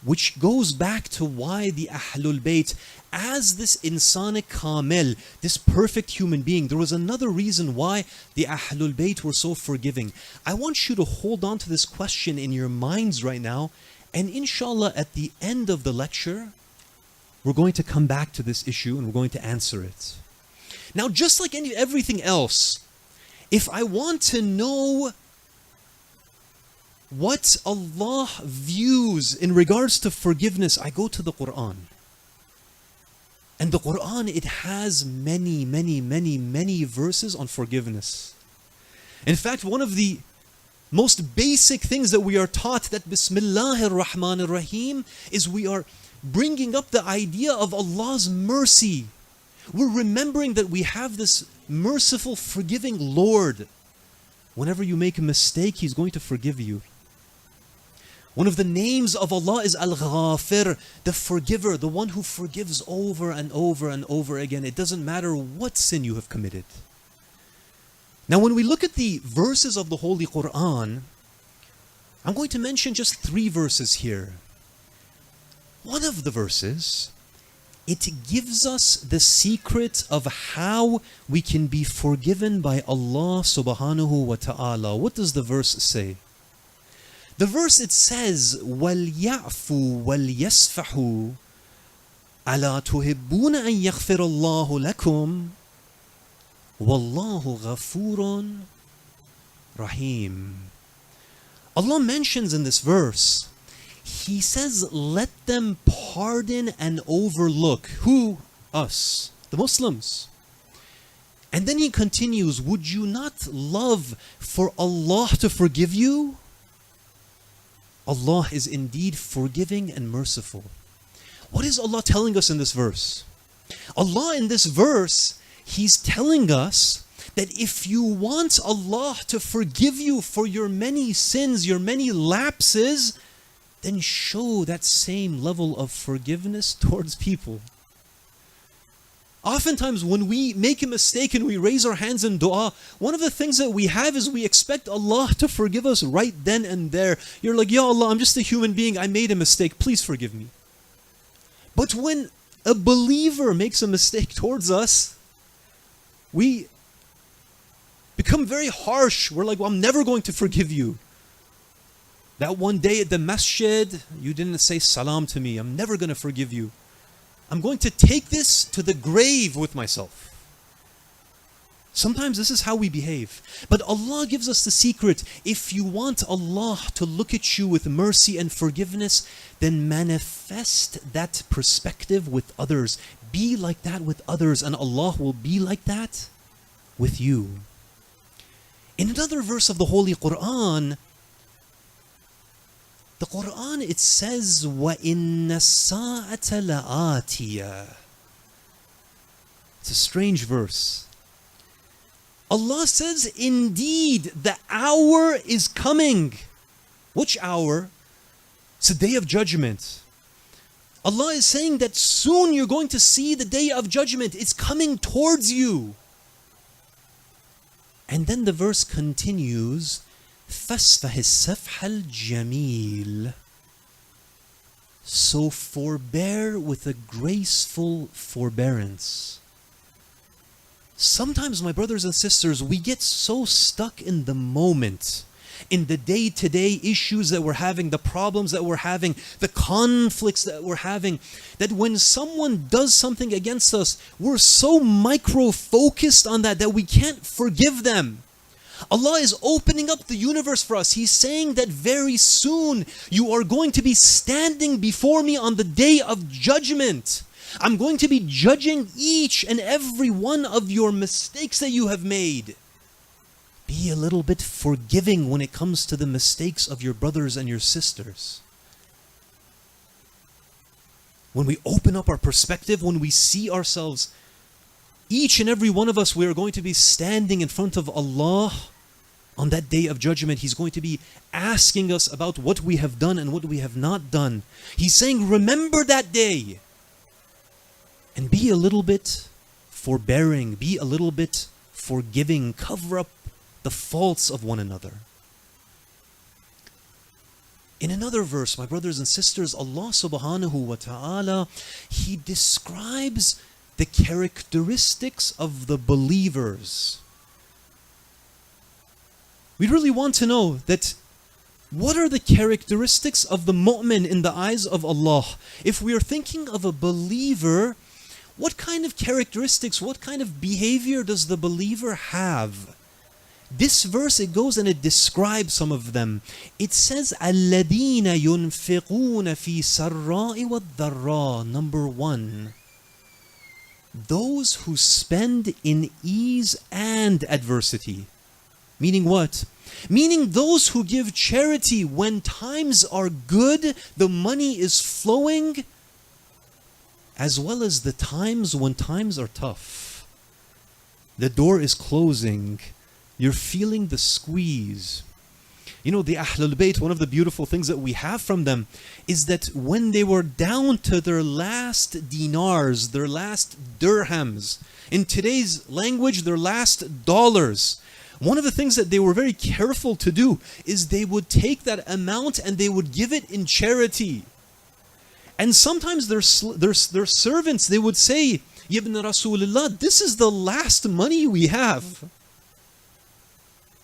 which goes back to why the Ahlul Bayt, as this insan kamil, this perfect human being, there was another reason why the Ahlul Bayt were so forgiving. I want you to hold on to this question in your minds right now, and inshallah at the end of the lecture, we're going to come back to this issue and we're going to answer it. Now, just like everything else, if I want to know what Allah views in regards to forgiveness, I go to the Quran. And the Quran, it has many, many, many, many verses on forgiveness. In fact, one of the most basic things that we are taught, that Bismillahir Rahmanir Rahim, is we are bringing up the idea of Allah's mercy. We're remembering that we have this merciful, forgiving Lord. Whenever you make a mistake, He's going to forgive you. One of the names of Allah is Al-Ghafir, the forgiver, the one who forgives over and over and over again. It doesn't matter what sin you have committed. Now, when we look at the verses of the Holy Quran, I'm going to mention just 3 verses here. One of the verses, it gives us the secret of how we can be forgiven by Allah subhanahu wa ta'ala. What does the verse say? The verse, it says, وَلْيَعْفُوا وَلْيَسْفَحُوا أَلَا تُحِبُّونَ أَن يَغْفِرَ اللَّهُ لَكُمْ وَاللَّهُ غَفُورٌ رَحِيمٌ. Allah mentions in this verse, He says, let them pardon and overlook. Who? Us, the Muslims. And then He continues, would you not love for Allah to forgive you? Allah is indeed forgiving and merciful. What is Allah telling us in this verse? Allah in this verse, He's telling us that if you want Allah to forgive you for your many sins, your many lapses, then show that same level of forgiveness towards people. Oftentimes when we make a mistake and we raise our hands in dua, one of the things that we have is we expect Allah to forgive us right then and there. You're like, Ya Allah, I'm just a human being, I made a mistake, please forgive me. But when a believer makes a mistake towards us, we become very harsh. We're like, well, I'm never going to forgive you. That one day at the masjid, you didn't say salam to me, I'm never going to forgive you. I'm going to take this to the grave with myself. Sometimes this is how we behave. But Allah gives us the secret. If you want Allah to look at you with mercy and forgiveness, then manifest that perspective with others. Be like that with others, and Allah will be like that with you. In another verse of the Holy Quran, the Quran, it says, وَإِنَّ السَّاعَةَ لَآتِيَةٌ. It's a strange verse. Allah says, indeed, the hour is coming. Which hour? It's the day of judgment. Allah is saying that soon you're going to see the day of judgment. It's coming towards you. And then the verse continues, فَاسْفَهِ السَّفْحَ الْجَمِيلِ. So forbear with a graceful forbearance. Sometimes, my brothers and sisters, we get so stuck in the moment, in the day-to-day issues that we're having, the problems that we're having, the conflicts that we're having, that when someone does something against us, we're so micro-focused on that we can't forgive them. Allah is opening up the universe for us. He's saying that very soon you are going to be standing before me on the day of judgment. I'm going to be judging each and every one of your mistakes that you have made. Be a little bit forgiving when it comes to the mistakes of your brothers and your sisters. When we open up our perspective, when we see ourselves, each and every one of us, we are going to be standing in front of Allah on that day of judgment. He's going to be asking us about what we have done and what we have not done. He's saying, remember that day. And be a little bit forbearing, be a little bit forgiving, cover up the faults of one another. In another verse, my brothers and sisters, Allah subhanahu wa ta'ala, He describes the characteristics of the believers. We really want to know that what are the characteristics of the mu'min in the eyes of Allah? If we are thinking of a believer, what kind of characteristics, what kind of behavior does the believer have? This verse, it goes and it describes some of them. It says, الَّذِينَ يُنْفِقُونَ فِي سَرَّاءِ وَالضَّرَّاءِ. Number 1, those who spend in ease and adversity. Meaning what? Meaning those who give charity when times are good, the money is flowing, as well as the times when times are tough. The door is closing. You're feeling the squeeze. You know, the Ahlul Bayt, one of the beautiful things that we have from them is that when they were down to their last dinars, their last dirhams, in today's language, their last dollars, one of the things that they were very careful to do is they would take that amount and they would give it in charity. And sometimes their servants, they would say, Ibn Rasulullah, this is the last money we have.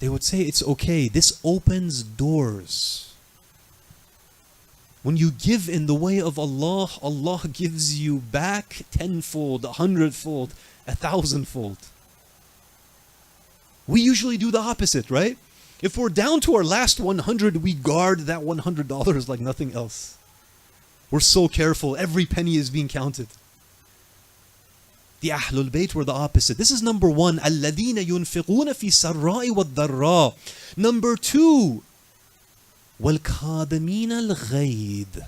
They would say, it's okay, this opens doors. When you give in the way of Allah, Allah gives you back 10-fold, 100-fold, 1,000-fold. We usually do the opposite, right? If we're down to our last 100, we guard that $100 like nothing else. We're so careful, every penny is being counted. The Ahlul Bayt were the opposite. This is number 1. الَّذِينَ يُنْفِقُونَ فِي السَّرَّاءِ وَالضَّرَّاءِ. Number 2. وَالْكَاظِمِينَ الْغَيْظَ.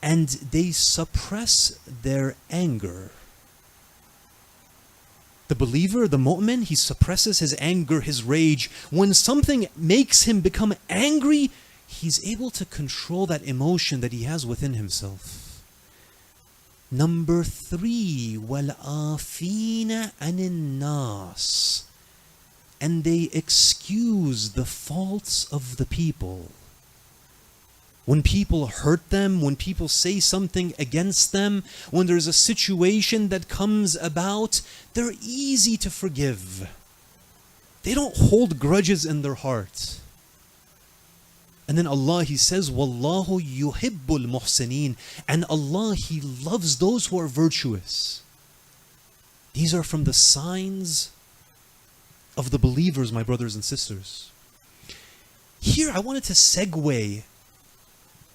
And they suppress their anger. The believer, the mu'min, he suppresses his anger, his rage. When something makes him become angry, he's able to control that emotion that he has within himself. Number 3, وَالْآفِينَ عَنِ النَّاسِ. And they excuse the faults of the people. When people hurt them, when people say something against them, when there's a situation that comes about, they're easy to forgive. They don't hold grudges in their heart. And then Allah, He says, Wallahu yuhibbul muhsineen. And Allah, He loves those who are virtuous. These are from the signs of the believers, my brothers and sisters. Here I wanted to segue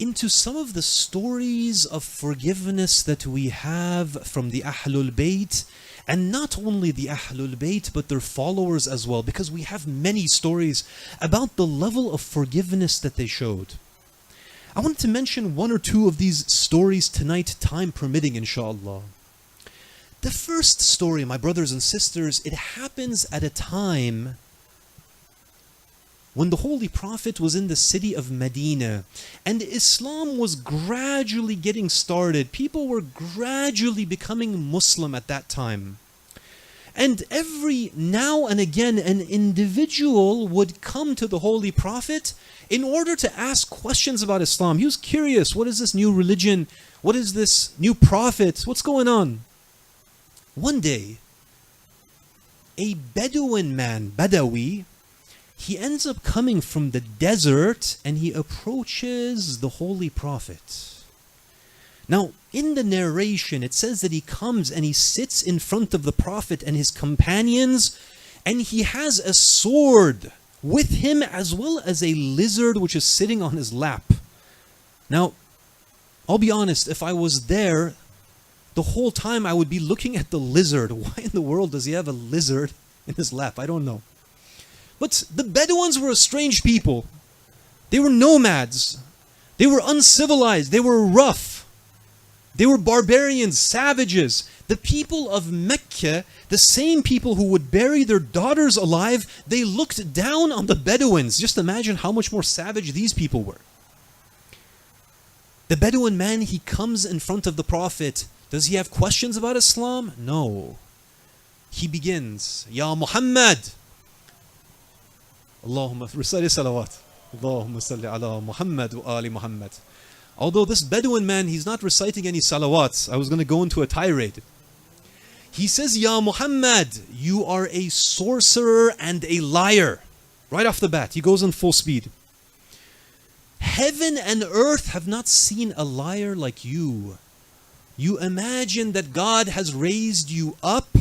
into some of the stories of forgiveness that we have from the Ahlul Bayt, and not only the Ahlul Bayt but their followers as well, because we have many stories about the level of forgiveness that they showed. I wanted to mention 1 or 2 of these stories tonight, time permitting, inshallah. The first story, my brothers and sisters, it happens at a time when the Holy Prophet was in the city of Medina and Islam was gradually getting started. People were gradually becoming Muslim at that time. And every now and again an individual would come to the Holy Prophet in order to ask questions about Islam. He was curious, what is this new religion? What is this new prophet? What's going on? One day, a Bedouin man, Badawi, he ends up coming from the desert and he approaches the Holy Prophet. Now, in the narration, it says that he comes and he sits in front of the Prophet and his companions, and he has a sword with him as well as a lizard which is sitting on his lap. Now, I'll be honest, if I was there, the whole time I would be looking at the lizard. Why in the world does he have a lizard in his lap? I don't know. But the Bedouins were a strange people. They were nomads. They were uncivilized. They were rough. They were barbarians, savages. The people of Mecca, the same people who would bury their daughters alive, they looked down on the Bedouins. Just imagine how much more savage these people were. The Bedouin man, he comes in front of the Prophet. Does he have questions about Islam? No. He begins, Ya Muhammad. Allahumma recite salawat. Allahumma salli ala Muhammad wa ali Muhammad. Although this Bedouin man, he's not reciting any salawats. I was going to go into a tirade. He says, Ya Muhammad, you are a sorcerer and a liar. Right off the bat, he goes in full speed. Heaven and earth have not seen a liar like you. You imagine that God has raised you up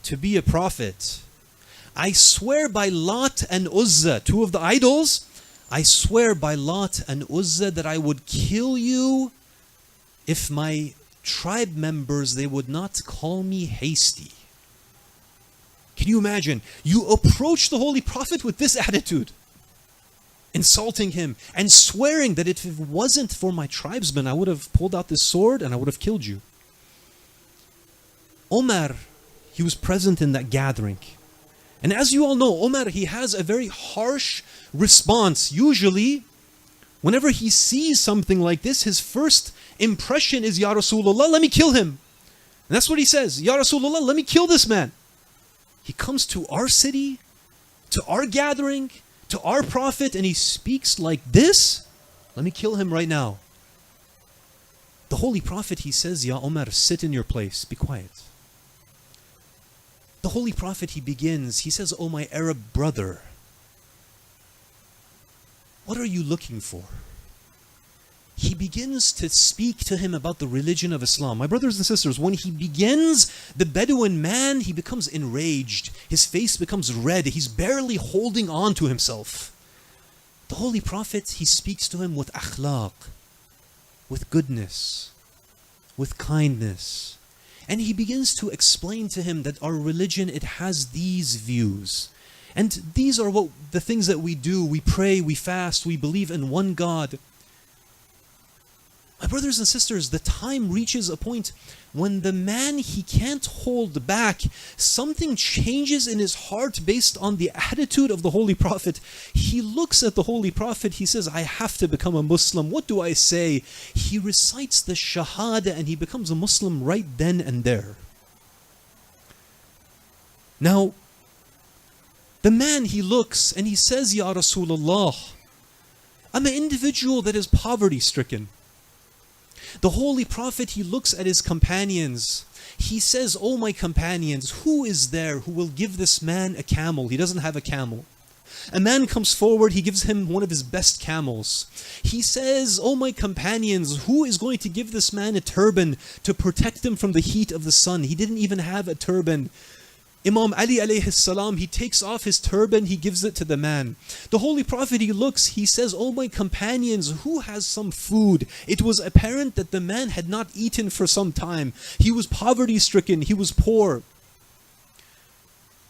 to be a prophet. I swear by Lat and Uzza, two of the idols, I swear by Lat and Uzza that I would kill you if my tribe members, they would not call me hasty. Can you imagine? You approach the Holy Prophet with this attitude, insulting him and swearing that if it wasn't for my tribesmen, I would have pulled out this sword and I would have killed you. Omar, he was present in that gathering. And as you all know, Omar, he has a very harsh response. Usually, whenever he sees something like this, his first impression is, Ya Rasulullah, let me kill him. And that's what he says, Ya Rasulullah, let me kill this man. He comes to our city, to our gathering, to our prophet, and he speaks like this. Let me kill him right now. The Holy Prophet, he says, Ya Omar, sit in your place, be quiet. The Holy Prophet, he begins, he says, Oh my Arab brother, what are you looking for? He begins to speak to him about the religion of Islam. My brothers and sisters, when he begins, the Bedouin man, he becomes enraged. His face becomes red. He's barely holding on to himself. The Holy Prophet, he speaks to him with akhlaq, with goodness, with kindness. And he begins to explain to him that our religion, it has these views. And these are what the things that we do. We pray, we fast, we believe in one God. My brothers and sisters, the time reaches a point when the man, he can't hold back. Something changes in his heart based on the attitude of the Holy Prophet. He looks at the Holy Prophet, he says, I have to become a Muslim. What do I say? He recites the Shahada and he becomes a Muslim right then and there. Now, the man, he looks and he says, Ya Rasulullah, I'm an individual that is poverty-stricken. The Holy Prophet, he looks at his companions. He says, Oh my companions, who is there who will give this man a camel? He doesn't have a camel. A man comes forward, he gives him one of his best camels. He says, Oh my companions, who is going to give this man a turban to protect him from the heat of the sun? He didn't even have a turban. Imam Ali alayhi salam, he takes off his turban, he gives it to the man. The Holy Prophet, he looks, he says, Oh my companions, who has some food? It was apparent that the man had not eaten for some time. He was poverty stricken, he was poor.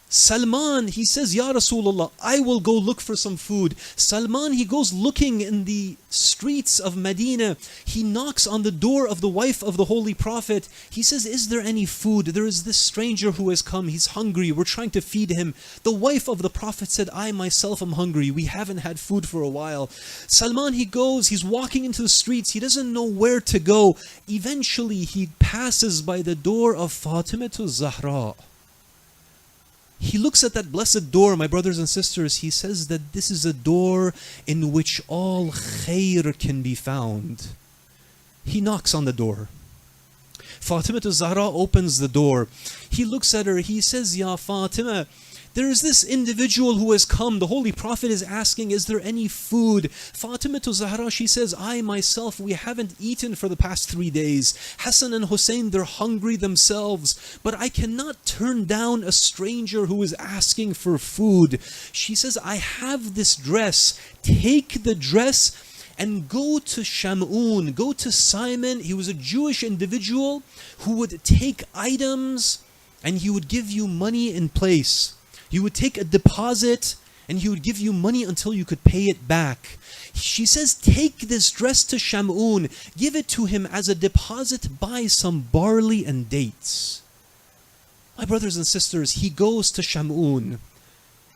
Salman, he says, Ya Rasulullah, I will go look for some food. Salman, he goes looking in the streets of Medina. He knocks on the door of the wife of the Holy Prophet. He says, Is there any food? There is this stranger who has come. He's hungry. We're trying to feed him. The wife of the Prophet said, I myself am hungry. We haven't had food for a while. Salman, he goes, he's walking into the streets. He doesn't know where to go. Eventually, he passes by the door of Fatima to Zahra. He looks at that blessed door, my brothers and sisters. He says that this is a door in which all khair can be found. He knocks on the door. Fatima Zahra opens the door. He looks at her. He says, Ya Fatima, There is this individual who has come. The Holy Prophet is asking, is there any food? Fatima to Zahra, she says, I myself, we haven't eaten for the past 3 days. Hassan and Hussein, they're hungry themselves. But I cannot turn down a stranger who is asking for food. She says, I have this dress. Take the dress and go to Shamun, go to Simon. He was a Jewish individual who would take items and he would give you money in place. You would take a deposit and he would give you money until you could pay it back. She says, take this dress to Shamun, give it to him as a deposit, buy some barley and dates. My brothers and sisters, he goes to Shamun.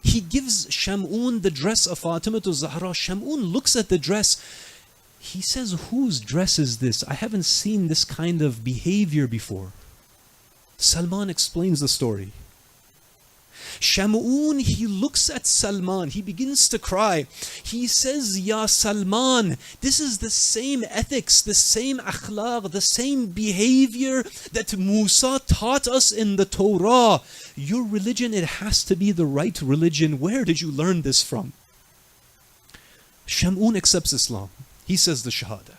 He gives Shamun the dress of Fatima to Zahra. Shamun looks at the dress. He says, whose dress is this? I haven't seen this kind of behavior before. Salman explains the story. Shamun, he looks at Salman. He begins to cry. He says, Ya Salman, this is the same ethics, the same akhlaq, the same behavior that Musa taught us in the Torah. Your religion, it has to be the right religion. Where did you learn this from? Shamun accepts Islam. He says the Shahada.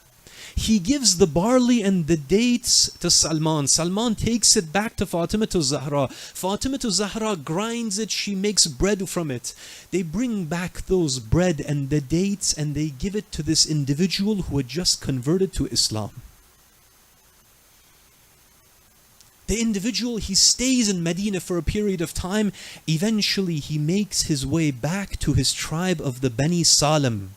He gives the barley and the dates to Salman. Salman takes it back to Fatima to Zahra. Fatima to Zahra grinds it. She makes bread from it. They bring back those bread and the dates and they give it to this individual who had just converted to Islam. The individual, he stays in Medina for a period of time. Eventually, he makes his way back to his tribe of the Bani Salim.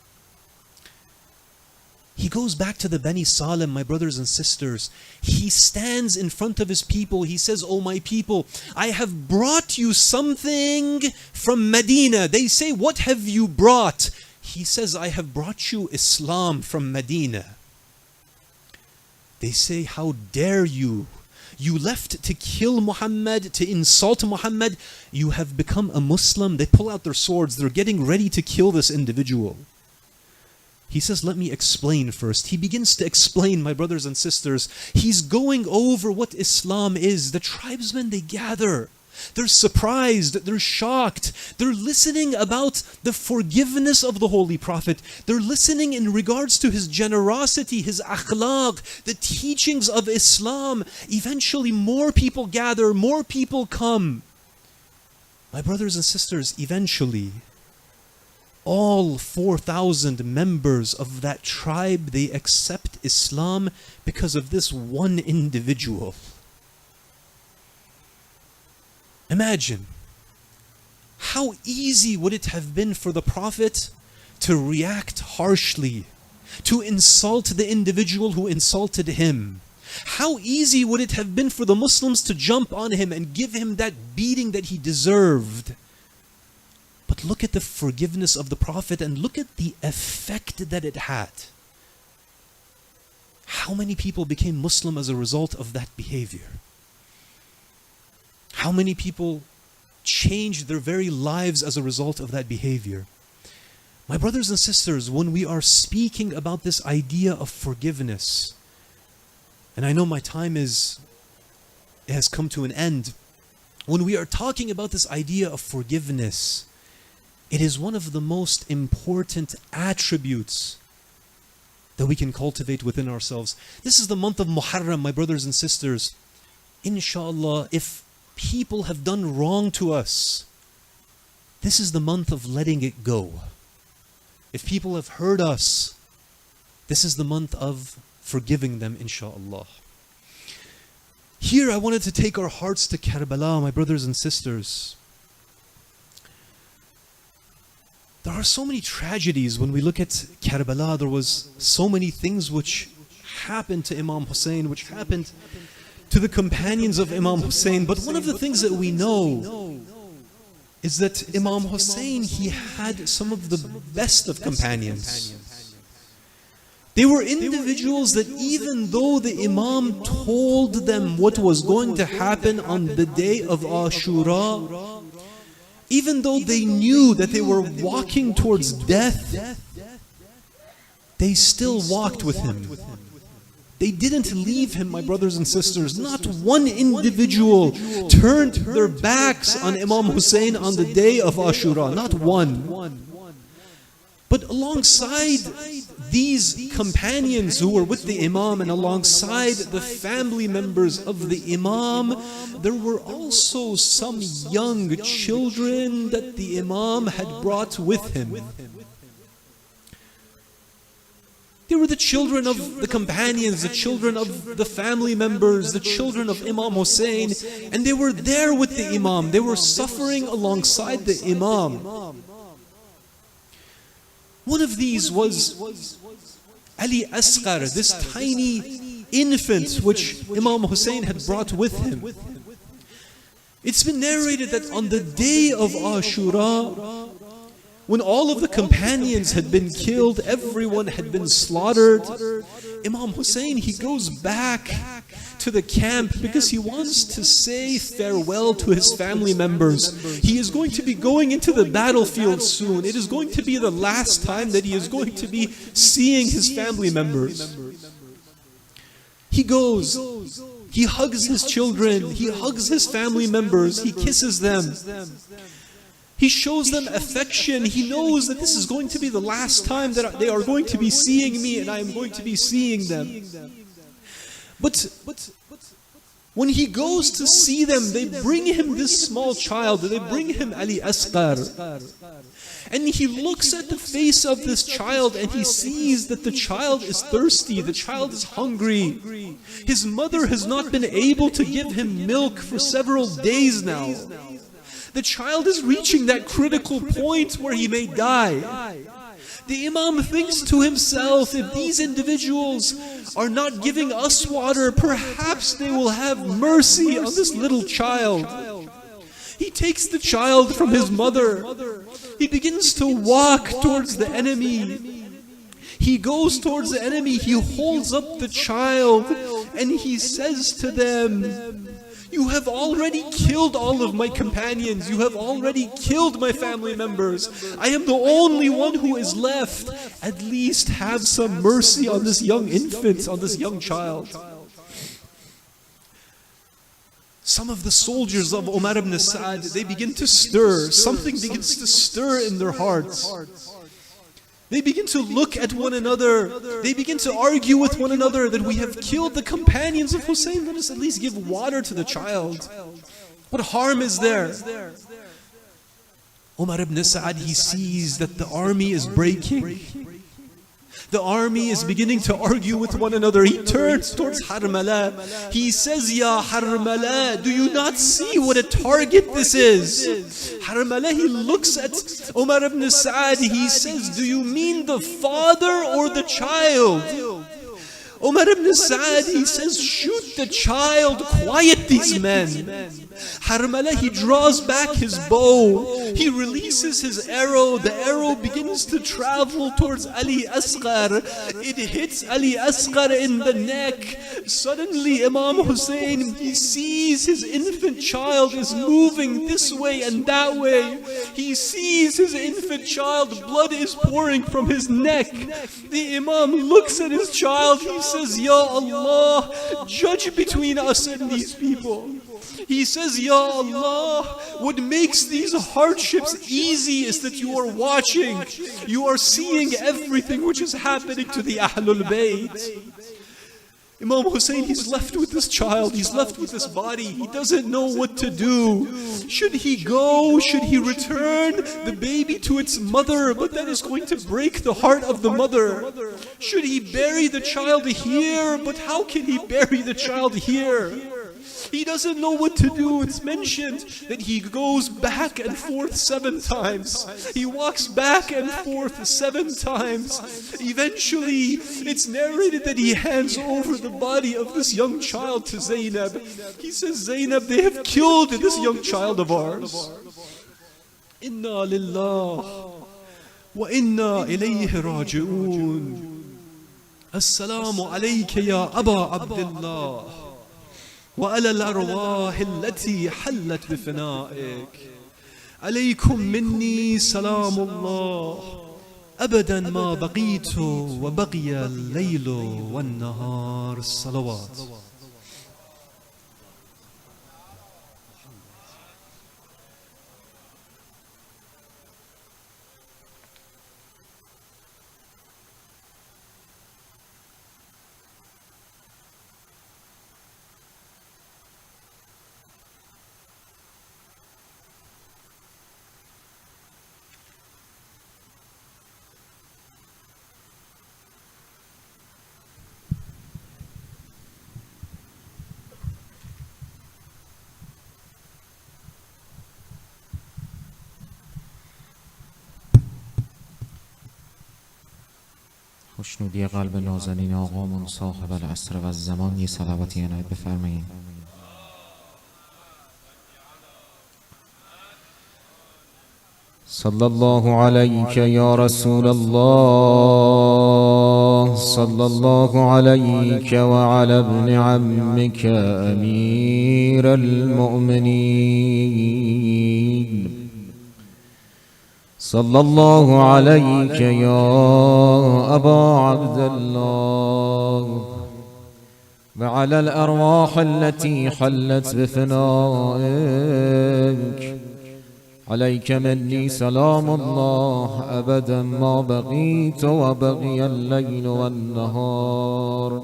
He goes back to the Bani Salim, my brothers and sisters. He stands in front of his people. He says, oh my people, I have brought you something from Medina. They say, what have you brought? He says, I have brought you Islam from Medina. They say, how dare you? You left to kill Muhammad, to insult Muhammad. You have become a Muslim. They pull out their swords. They're getting ready to kill this individual. He says, let me explain first. He begins to explain, my brothers and sisters. He's going over what Islam is. The tribesmen, they gather. They're surprised. They're shocked. They're listening about the forgiveness of the Holy Prophet. They're listening in regards to his generosity, his akhlaq, the teachings of Islam. Eventually, more people gather, more people come. My brothers and sisters, eventually, all 4,000 members of that tribe, they accept Islam because of this one individual. Imagine, how easy would it have been for the Prophet to react harshly, to insult the individual who insulted him? How easy would it have been for the Muslims to jump on him and give him that beating that he deserved? But look at the forgiveness of the Prophet and look at the effect that it had. How many people became Muslim as a result of that behavior? How many people changed their very lives as a result of that behavior? My brothers and sisters, when we are speaking about this idea of forgiveness, and I know my time has come to an end, when we are talking about this idea of forgiveness, it is one of the most important attributes that we can cultivate within ourselves. This is the month of Muharram, my brothers and sisters. Inshallah, if people have done wrong to us, this is the month of letting it go. If people have hurt us, this is the month of forgiving them, inshallah. Here I wanted to take our hearts to Karbala, my brothers and sisters. There are so many tragedies when we look at Karbala. There was so many things which happened to Imam Hussein, which happened to the companions of Imam Hussein. But one of the things that we know is that Imam Hussein, he had some of the best of companions. They were individuals that even though the Imam told them what was going to happen on the day of Ashura, even though they knew that they were walking towards death, they still walked with him. They didn't leave him, my brothers and sisters. Not one individual turned their backs on Imam Hussein on the day of Ashura. Not one. But alongside these companions who were with the Imam and alongside the family members of the Imam, there were also some young children that the Imam had brought with him. They were the children of the companions, the children of the family members, the children of Imam Hussein, and they were there with the Imam. They were suffering alongside the Imam. One of these was Ali Asghar, this tiny infant which Imam Hussein had brought with him. It's been narrated that on the day of Ashura, when all of the companions had been killed, everyone had been slaughtered, Imam Hussein, he goes back to the camp because he wants to say farewell to his family members. He is going to be going into the battlefield soon. It is going to be the last time that he is going to be seeing his family members. He goes, he hugs his children, he hugs his family members, he kisses them. He shows them affection. He knows that this is going to be the last time that they are going to be seeing me and I am going to be seeing them. But when he goes to see them, they bring him this small child. They bring him Ali Asghar. And he looks at the face of this child and he sees that the child is thirsty. The child is hungry. His mother has not been able to give him milk for several days now. The child is reaching that critical point where he may die. The Imam thinks to himself, if these individuals are not giving us water, perhaps they will have mercy on this little child. He takes the child from his mother. He begins to walk towards the enemy. He goes towards the enemy. He holds up the child and he says to them, you have already killed all of my companions. You have already killed my family members. I am the only one who is left. At least have some mercy on this young infant, on this young child. Some of the soldiers of Umar ibn Sa'ad, they begin to stir. Something begins to stir in their hearts. They begin to look at one another. They begin to argue with one another that we have killed the companions of Hussein. Let us at least give water to the child. What harm is there? Umar ibn Sa'ad, he sees that the army is breaking. The army is beginning to argue with one another. He turns towards Harmala. He says, Ya Harmala, do you not see what a target this is? Harmala, he looks at Umar ibn Sa'ad. He says, do you mean the father or the child? Umar ibn Sa'ad, he says, shoot the child, quiet these men. Harmala, he draws back his bow. He releases his arrow. The arrow begins to travel towards Ali Asghar. It hits Ali Asghar in the neck. Suddenly, Imam Hussein, he sees his infant child is moving this way and that way. He sees his infant child, blood is pouring from his neck. The Imam looks at his child. He says, Ya Allah, judge between us and these people. He says, Ya Allah, what makes these hardships easy is that you are watching. You are seeing everything which is happening to the Ahlul Bayt. Imam Hussein, he's left with this child. He's left with this body. He doesn't know what to do. Should he go? Should he return the baby to its mother? But that is going to break the heart of the mother. Should he bury the child here? But how can he bury the child here? He doesn't know what to do. It's mentioned that he goes back and forth 7 times. He walks back and forth 7 times. Eventually, it's narrated that he hands over the body of this young child to Zainab. He says, Zainab, they have killed this young child of ours. Inna lillah wa inna ilayhi raji'un. Assalamu alayka ya Aba Abdullah. وعلى الأرواح التي حلت بفنائك عليكم مني سلام الله أبدا ما بقيت وبقي الليل والنهار. الصلوات. خوشنودی قلب نازنین آقامون صاحب العصر و الزمان، یه صلواتی عنایت بفرمایید. صلی الله علیک یا رسول الله، صلی الله علیک و علی ابن عمک امیر المؤمنین، صلی الله علیک یا ابا عبدالله و علی الارواح التي حلت بفنائك. عليك مني سلام الله أبدا ما بقيت وبقي الليل والنهار.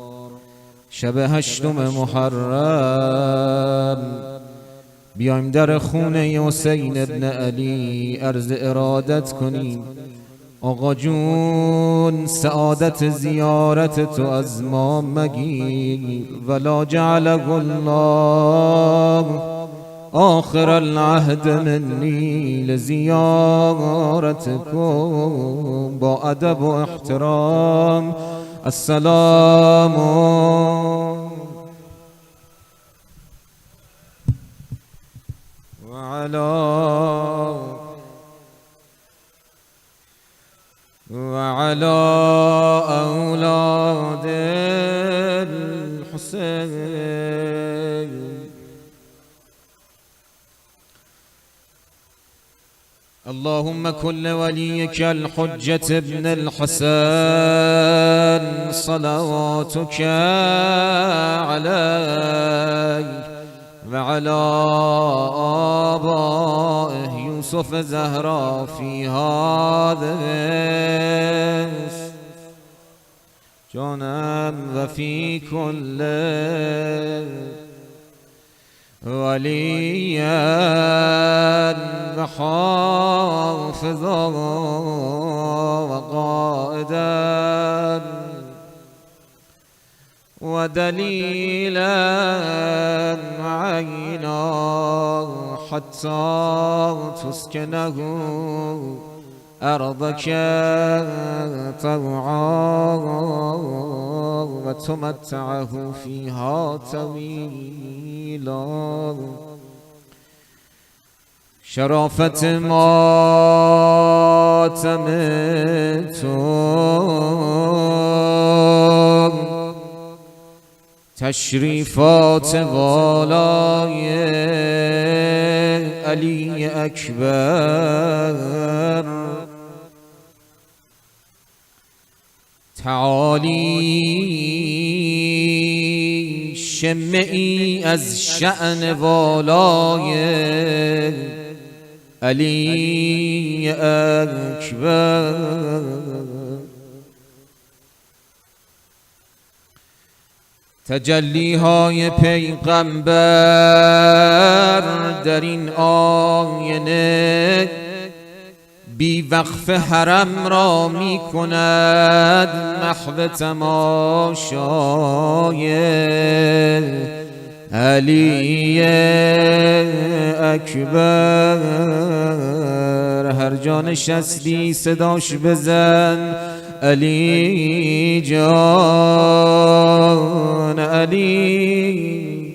شب 8 محرم بیایم در خونه حسین ابن علی عرض ارادت کنیم. آقا جون سعادت زیارت تو از ما مگیر، ولا جعله الله آخر العهد منی لزیارتکم. با ادب و احترام السلام وعلى أولاد الحسين. اللهم كل وليك الحجة ابن الحسن صلواتك عليه وعلى آبائه يوسف زهرا في هذا جانم وفي كل وليا وحافظا وقائدا ودليلا وعينا حتى تسكنه أرضك طوعا وتمتعه فيها طويلا. شرافة ماتمتم تشریفات والای علی اکبر. تعالی شمعی از شأن والای علی اکبر. تجلی های پیغمبر در این آینه بی وقف حرم را می کند محو تماشای علی اکبر. هر جا نشستی صداش بزن علی جان، علی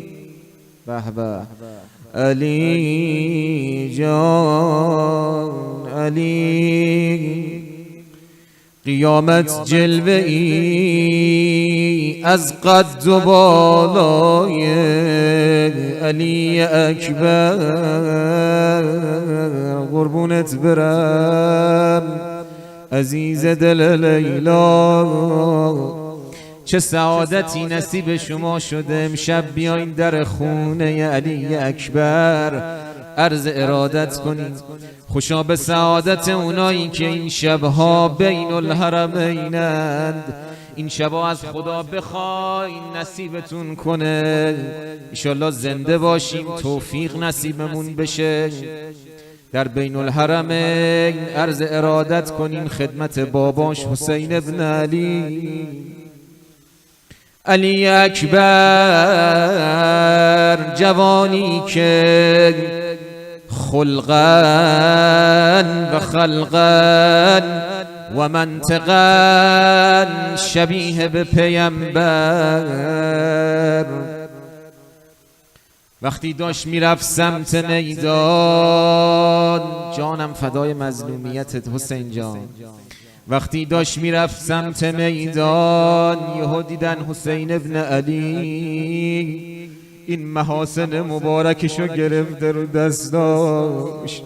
به به علی جان، علی. قیامت جلوه ای از قد و بالای علی اکبر. قربونت برم عزیز دل لیلا. چه سعادتی نصیب شما شده امشب بیاین در خونه علی اکبر عرض ارادت کنید. خوشا به سعادت اونایی که این شبها بین الحرمینند. این شبها از خدا بخواین نصیبتون کنه. انشالله زنده باشیم توفیق نصیبمون بشه در بین الحرمین عرض ارادت کنیم خدمت باباش حسین ابن علی. علی اکبر جوانی که خلقا و خلقا و منطقا شبیه به پیمبر. وقتی داشت میرفت سمت میدان، جانم فدای مظلومیتت حسین جان، وقتی داشت میرفت سمت میدان یهو دیدن حسین ابن علی این محاسن مبارکشو گرفته رو دستاش.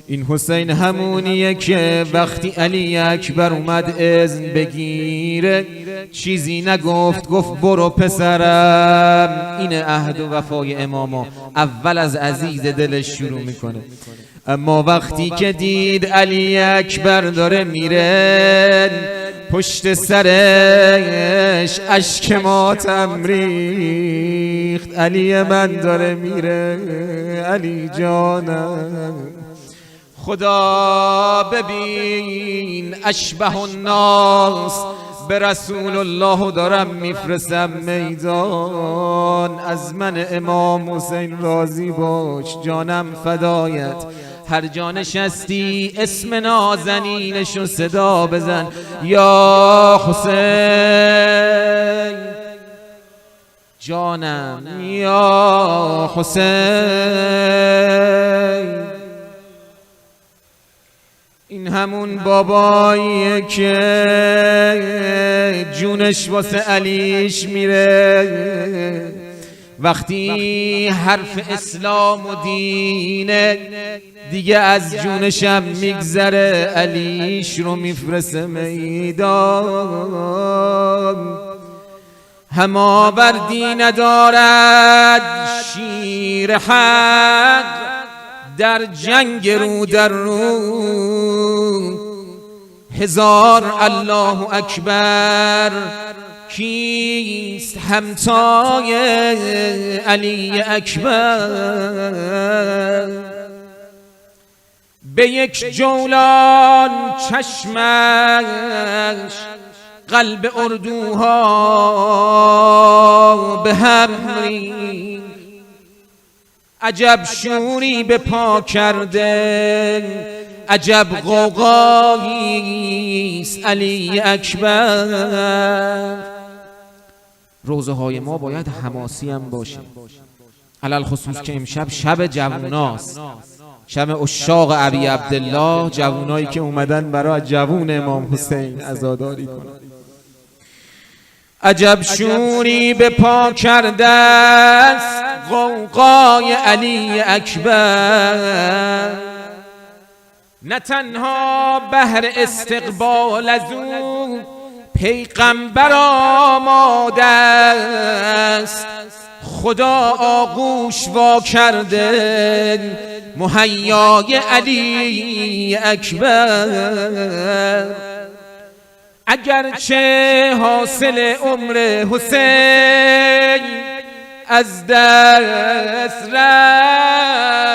این حسین همونیه که وقتی علی اکبر اومد اذن بگیره چیزی نگفت، گفت برو پسرم. این عهد و وفای اماما اول از عزیز دلش شروع میکنه. اما وقتی که دید علی اکبر داره میره پشت سرش اشک ماتم ریخت. علی من داره میره علی جانم. خدا ببین اشبه الناس به رسول الله دارم میفرستم میدان. از من امام حسین راضی باش جانم فدایت. هر جا نشستی اسم نازنینشو صدا بزن یا حسین جانم یا حسین. این همون باباییه که جونش واسه علیش میره. وقتی حرف اسلام و دینه دیگه از جونشم میگذره علیش رو میفرسه میدان. هماوردی ندارد شیر حق در جنگ رو در رو. هزار الله اکبر کیست همتای علی اکبر. به یک جولان چشمش قلب اردوها به هم ریخت. عجب شوری به پا کرده عجب غوغاییست علی اکبر. روزه های ما باید حماسی هم باشه، علل خصوص که امشب شب جووناست، شب عشاق ابی عبدالله، جوونایی که اومدن برای جوون امام حسین عزاداری کنن. عجب شوری به پا کرده است غوغای علی اکبر. نه تنها بهر استقبال از او پیغمبر آماده است، خدا آغوش وا کرده مهیای علی اکبر. اگرچه حاصل عمر حسین از دست رفت،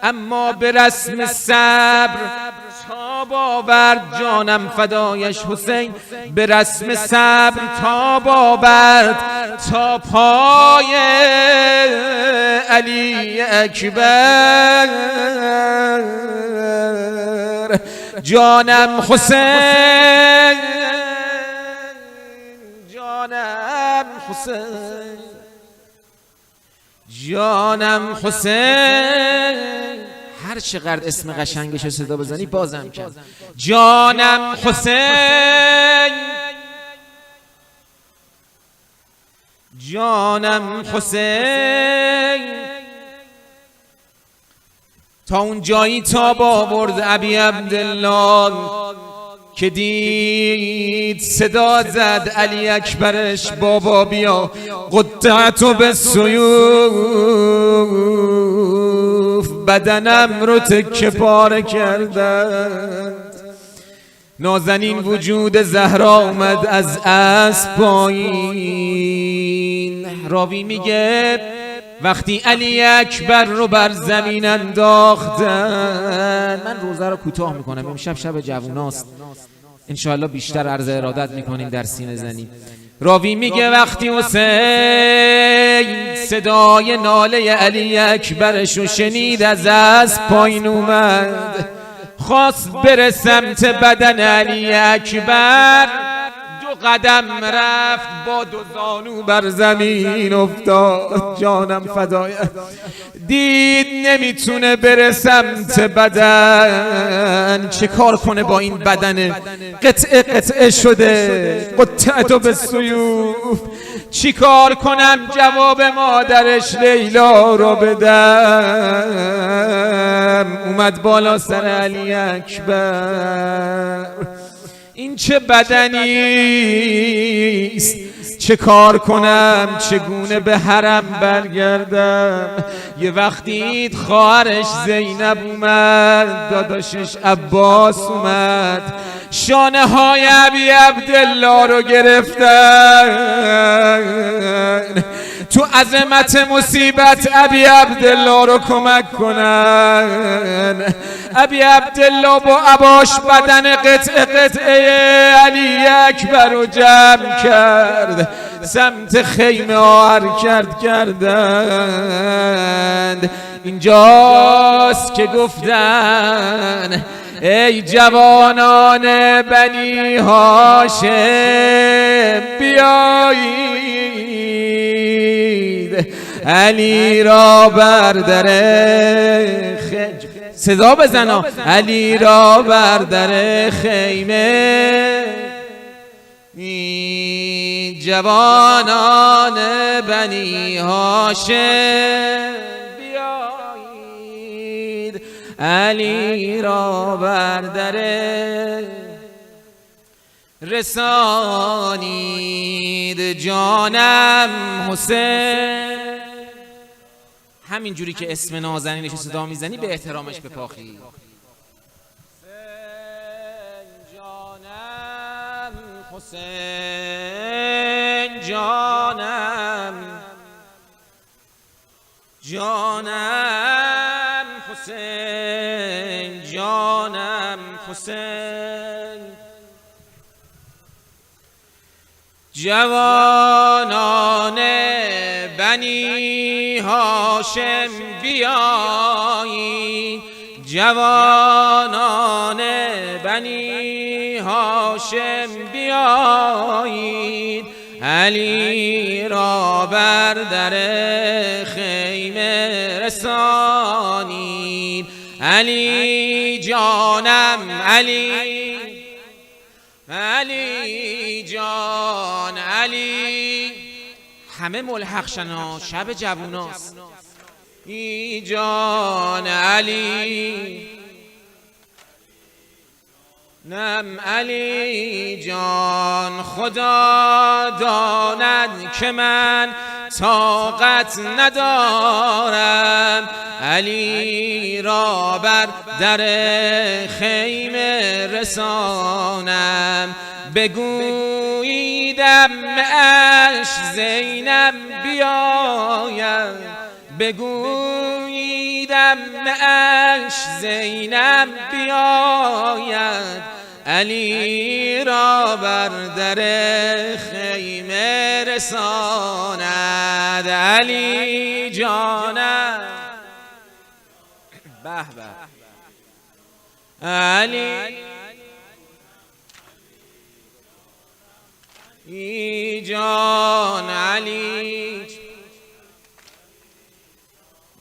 اما به رسم صبر تاب آورد جانم فدایش حسین. به رسم صبر تاب آورد تا پای علی اکبر. جانم حسین جانم حسین جانم حسین. هر چقدر اسم قشنگش صدا بزنی بازم کم. جانم حسین جانم حسین. تا اون جایی تاب آورد ابی عبدالله که دید صدا زد علی اکبرش بابا بیا قطعتو به سیوف بدنم رو تکه پاره کردن. نازنین وجود زهرا آمد از اسب پایین. راوی میگه وقتی علی اکبر رو بر زمین انداختن، من روزه رو کوتاه میکنم، امشب شب جووناست، انشاءالله بیشتر عرض ارادت میکنیم در سینه زنی. راوی میگه وقتی حسین صدای ناله علی اکبرش رو شنید از اسب پایین اومد، خواست بره سمت بدن علی اکبر، دو قدم رفت با دو زانو بر زمین افتاد. جانم فدای، دید نمیتونه بره سمت بدن، چه کار کنه با این بدن قطعه قطعه شده، قطعتو به سیوف، چی کار کنم جواب مادرش لیلا رو بدم. اومد بالا سر علی اکبر، این چه بدنیست، چه کار کنم، چگونه به حرم برگردم. یه وقتی دید خواهرش زینب اومد، داداشش عباس اومد، شانه های ابی عبدالله رو گرفتن، تو عظمت مصیبت ابی عبدالله رو کمک کنن. ابی عبدالله با عباش بدن قطعه قطعه علی اکبر رو جمع کرد، سمت خیمه ها حرکت کردند. اینجاست که گفتن ای جوانان بنی هاشم بیایید علی را بر در صدا بزنا، علی را بر در خیمه. جوانان بنی هاشم بیایید علی را بر در رسانید جانم حسین. همین جوری که اسم نازنینش رو صدا میزنی به احترامش بپاخی. جانم حسین، جانم جانم حسین، جانم حسین. جوانان بنی هاشم بیایید، جوانان بنی هاشم بیایید علی را بر در خیمه رسانید. علی جانم، علی علی جان، علی. همه ملحق شنا، شب جووناست. ای جان علی، نم علی جان. خدا داند که من طاقت ندارم علی را بر در خیمه رسانم. بگوییدم اش زینب بیاید، بگوییدم اش زینب بیاید علی را بر در خیمه رساند. علی جانم، به به علی ای جان، علی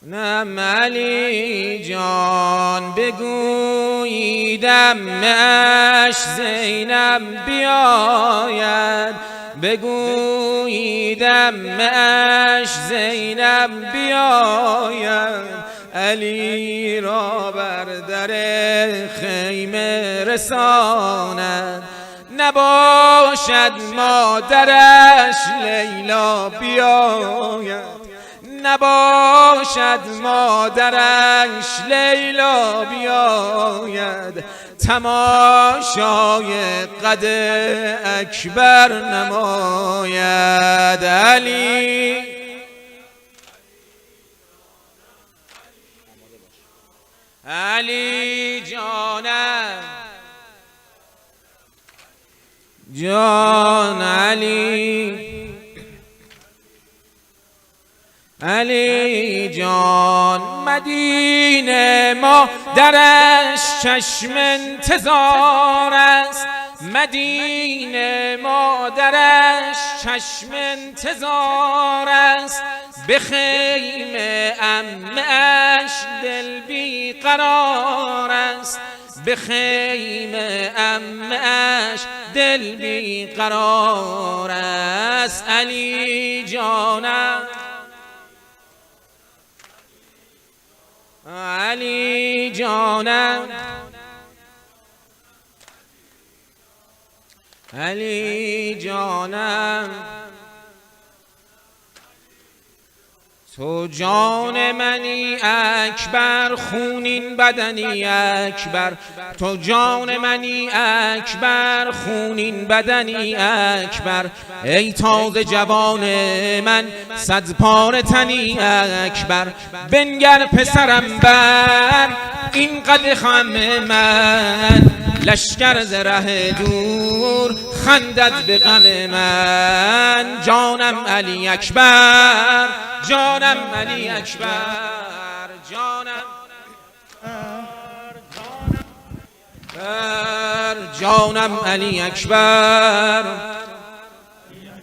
نم علی جان. بگوییدم اش زینب بیاید، بگوییدم اش زینب بیاید علی را بر در خیمه رساند، نباشد مادرش لیلا بیاید، نباشد مادرش لیلا بیاید، تماشای قد اکبر نماید. علی علی جانم جان علی، علی جان مدینه ما درش چشم انتظار است، مدینه ما درش چشم انتظار است، به خیمه عمه‌اش دل بی قرار است، به خیمه عمه‌اش دل بی قرار است. علی جانم علی جانم علی جانم، تو جان منی اکبر، خونین بدنی اکبر، تو جان منی اکبر، خونین بدنی اکبر، ای تازه جوان من صد پاره تنی اکبر، بنگر پسرم بر این قد خم من، لشکر ز ره دور خندد به غم من، جانم علی اکبر، جانم علی اکبر، جانم جانم علی اکبر،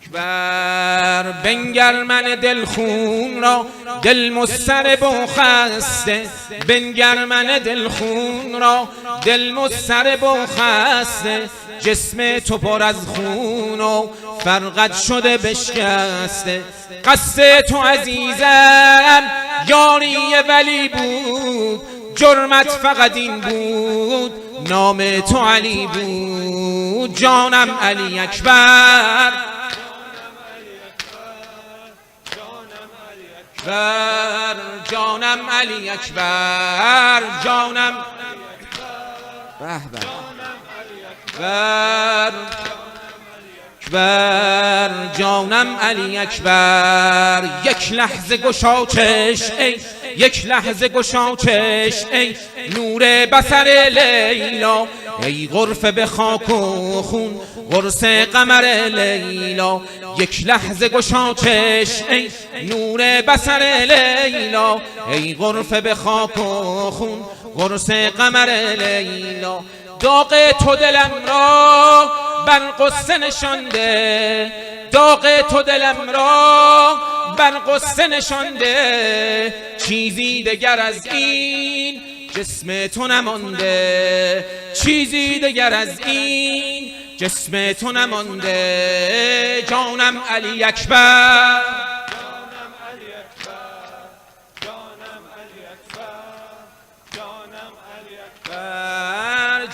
اکبر بنگر من دل خون را، دل مضطرب و خسته، بنگر من دل خون را، دل مضطرب و خسته، جسم تو پر از خون و فرقد شده بشکسته، قصد تو عزیزم یاری ولی بود، جرمت فقط این بود نام تو علی بود، جانم علی اکبر، جانم علی اکبر، جانم به به اکبر، جانم علی اکبر، یک لحظه گشا چشم ای، یک لحظه گشا چشم ای نور بصر لیلا، ای غرفه به خاک و خون قرص قمر لیلا، یک لحظه گشا چشم ای نور بصر لیلا، ای غرفه به خاک و خون قرص قمر لیلا، داغ تو دلم را بر قصه نشانده، داغ تو دلم را بر قصه نشانده، چیزی دگر از این جسم تو نمانده، چیزی دگر از این جسم تو نمانده، جانم علی اکبر، جانم علی اکبر،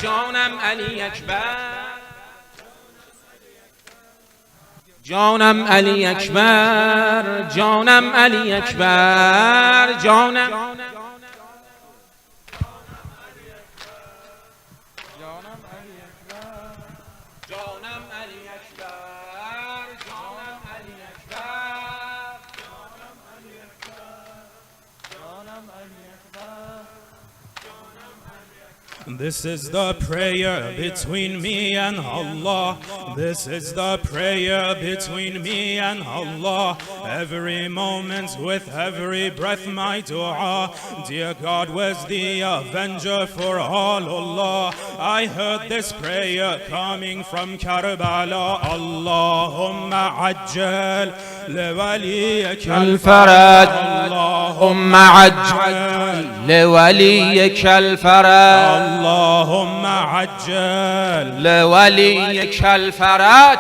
جانم علی اکبر، جانم علی اکبر، جانم علی اکبر، جانم علی اکبر، جانم علی اکبر، جانم This is the prayer between me and Allah. This is the prayer between me and Allah. Every moment with every breath my dua. Dear God, where's the avenger for all Allah? I heard this prayer coming from Karbala. Allahumma ajjal لوليك الفرج، اللهم عجل لوليك الفرج، اللهم عجل لوليك الفرج،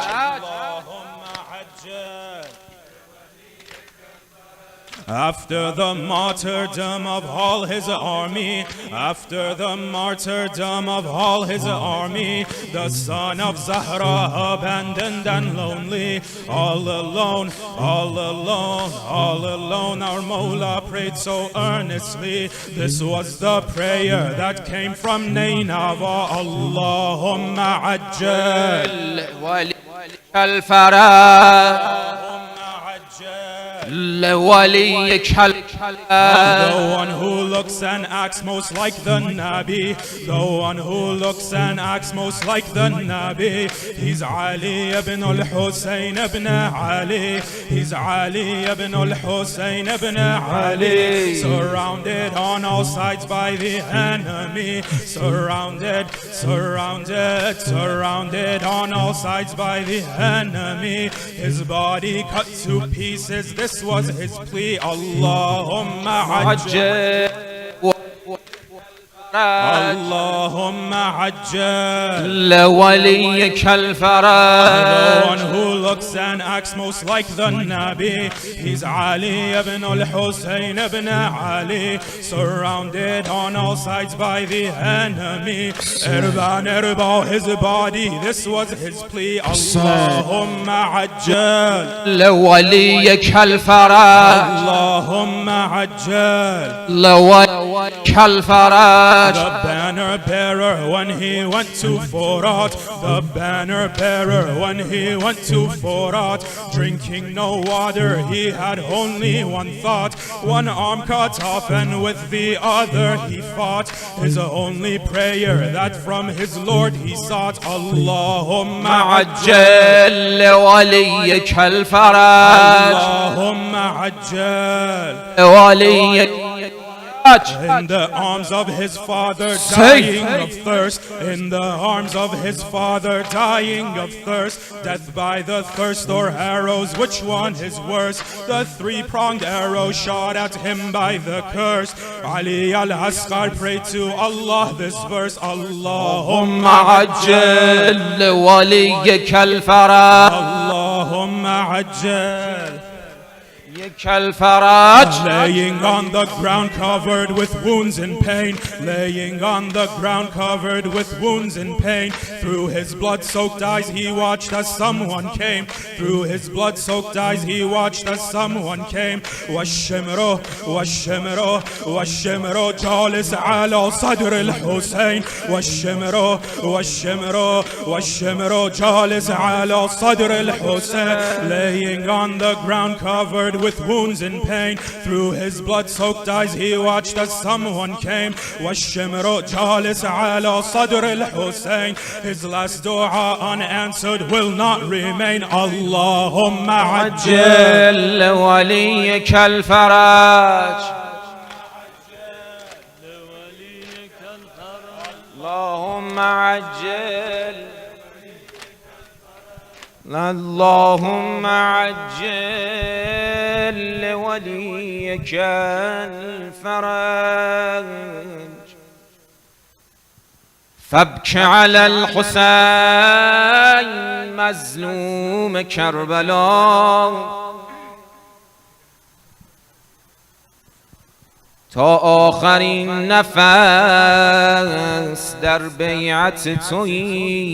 After the martyrdom of all his army, after the martyrdom of all his army, the son of Zahra abandoned and lonely, all alone, all alone, all alone, our Mawla prayed so earnestly. This was the prayer that came from Nainava. Allahumma ajjal الفرج لوليك the one who looks and acts most like the Nabi, the one who looks and acts most like the Nabi. He's Ali ibn al-Hussein ibn Ali, he's Ali ibn al-Hussein ibn Ali. Surrounded on all sides by the enemy, surrounded, surrounded, surrounded on all sides by the enemy. His body cut to pieces, this was his plea. Allahumma ajjal, Allahumma ajjal لوليك الفرج. The one who looks and acts most like the Nabi, he's Ali ibn al-Hussein ibn Ali, surrounded on all sides by the enemy. Irban irba his body, this was his plea. Allahumma ajjal لوليك الفرج Allahumma ajjal. لوليك الفرج. The banner bearer when he went to Furat, the banner bearer when he went to Furat, drinking no water, he had only one thought, one arm cut off and with the other he fought. His only prayer that from his Lord he sought. Allahumma ajjal, عجل لوليك الفرج Allahumma ajjal. لوليك In the arms of his father dying of thirst, in the arms of his father dying of thirst, death by the thirst or arrows, which one is worse? The three-pronged arrow shot at him by the curse. Ali al-Asghar prayed to Allah this verse. Allahumma ajjal, عجل لوليك الفرج Allahumma ajjal. الفرج. Laying on the ground covered with wounds and pain, laying on the ground covered with wounds and pain. Through his blood-soaked eyes he watched as someone came. Through his blood-soaked eyes he watched as someone came. والشمرو والشمرو والشمرو جالس على صدر الحسين. والشمرو والشمرو والشمرو جالس على صدر الحسين. Laying on the ground covered with wounds and pain. Through his blood-soaked eyes he watched as someone came. والشمر جالس على صدر الحسين. His last dua unanswered will not remain. Allahumma ajjal عجل لوليك الفرج اللهم عجل اللهم عجل لوليك الفرج فابك على الحسين مظلوم کربلا تا آخرین نفس در بیعت تویی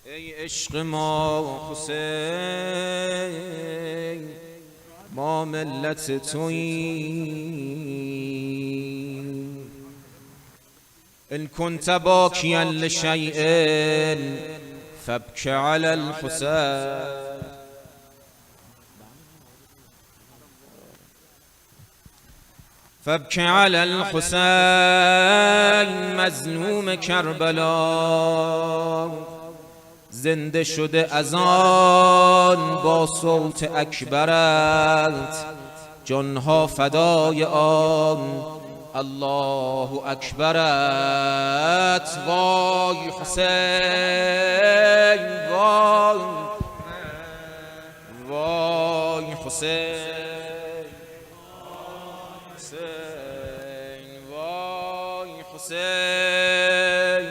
ای عشق ما حسین ما ملت تویی ان كنت باكيا لشيء فابك على الحسين فابك على الحسين مظلوم کربلا زنده شده از آن با صوت اکبرت جانها فدای آن الله اکبرت وای حسین وای وای حسین وای حسین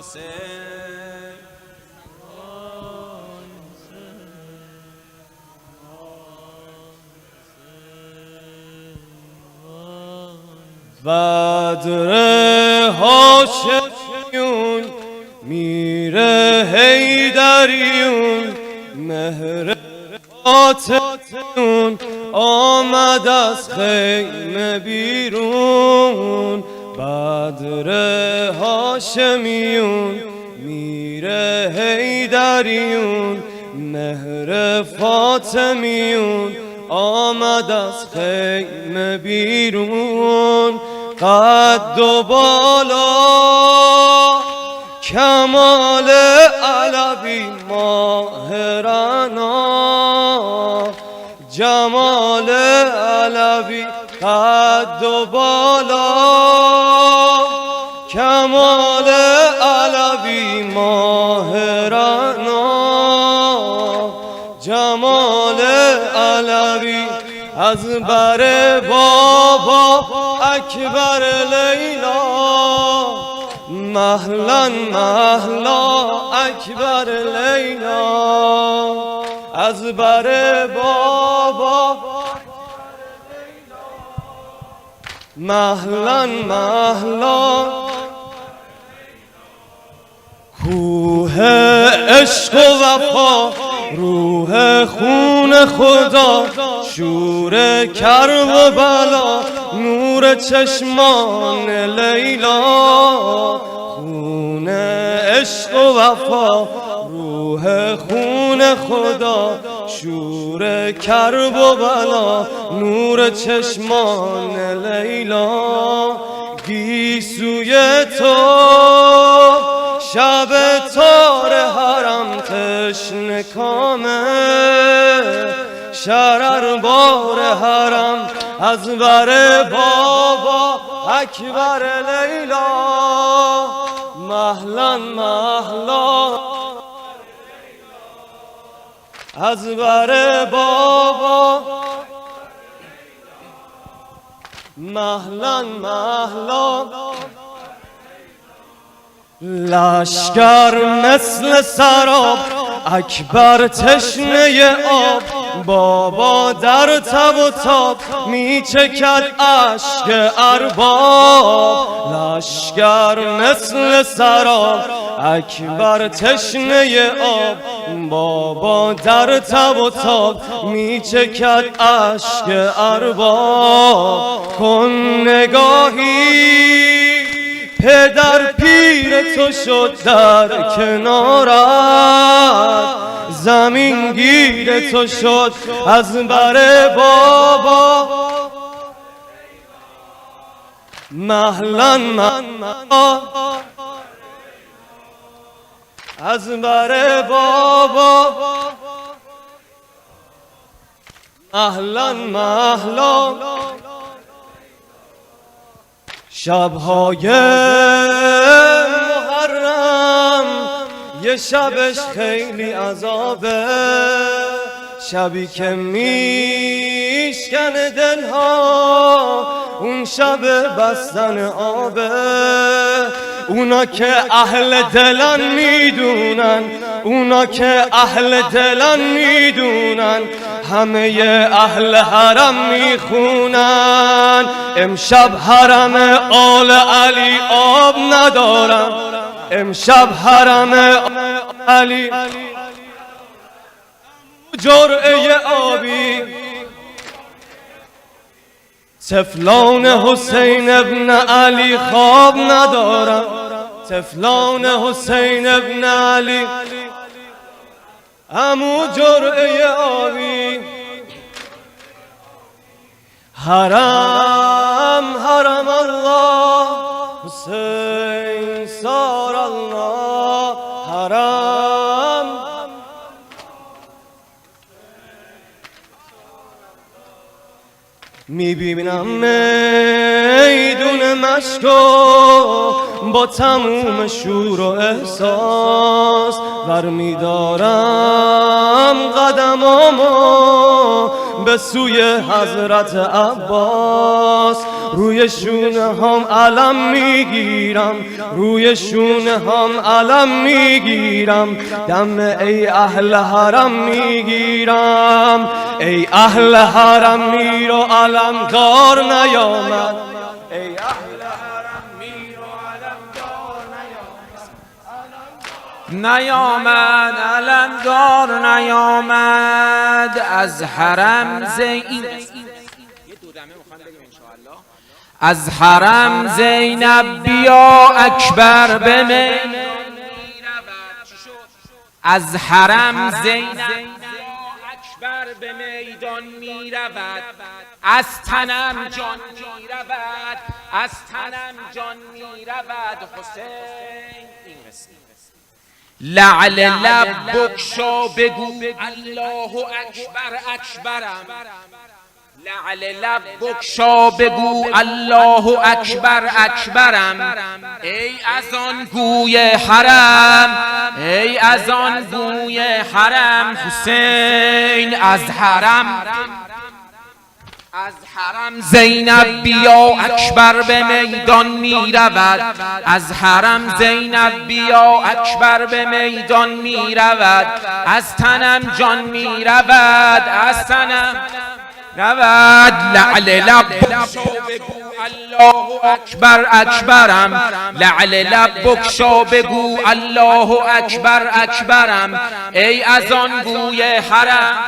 حسین بدر هاشمیون میر حیدریون مهر فاطمیون آمد از خیمه بیرون بدر هاشمیون میر حیدریون مهر فاطمیون آمد از خیمه بیرون قد و بالا کمال علوی ماهرنا جمال علوی قد و بالا کمال علوی ماهرنا جمال علوی از بر بابا اکبر لیلا مهلا مهلا اکبر لیلا از بر بابا مهلا مهلا کوه عشق و وفا روح خون خدا شور کرب و بلا نور چشمان لیلا خون عشق و وفا روح خون خدا شور کرب و بلا نور چشمان لیلا گیسوی تو شب تار حرم تشنه کامه شرر بار حرم از بر بابا اکبر لیلا مهلا مهلا از بر بابا مهلا مهلا لشکر مثل سراب اکبر تشنه آب بابا در تب و تاب می چکد اشک ارباب لشکر مثل سراب اکبر تشنه آب بابا در تب و تاب می چکد اشک ارباب کن نگاهی پدر پیر تو شد در کنارت زمین گیر تو شد از بر بابا مهلا مهلا از بر بابا مهلا مهلا شبهای محرم یه شبش خیلی عذابه شبی که میشکنه دلها اون شب بستن آبه اونا که اهل دلن میدونن اونا که اهل دلن میدونن همه اهل حرم میخونن امشب حرم آل علی آب ندارم امشب حرم علی جرعه آبی طفلان حسین ابن علی خواب ندارم طفلان حسین ابن علی همو جرعه آبی حرم حرم الله حسین سار الله حرم میبینم میدون مشکو با تموم شور و احساس برمیدارم قدمامو به به سوی حضرت عباس. روی شونه هم علم میگیرم، روی شونه هم علم میگیرم، دم ای اهل حرم میگیرم. ای اهل حرم میر و علم دار نیامد، ای اهل حرم میر و علم دار نیامد، علمدار نیامد. از حرم از حرم زینب بیا اکبر به میدان میرود. از حرم زینب اکبر به میدان میرود. از تنم جان میرود، از تنم جان میرود. حسین لعل لب بکشا بگو الله اکبر اکبرم. لعل لب بکشا بگو الله اکبر اکبرم. ای از آن گوی حرم، ی از آن گوی حرم. حسین از حرم، از حرم زینب بیا اکبر به میدان میرود. از حرم زینب بیا اکبر به میدان میرود. از تنم جان میرود، از تنم رود. لعل لب بکشا بگو الله اکبر اکبرم. لعل لب بکشا بگو الله اکبر اکبرم. ای از آن گوی حرم،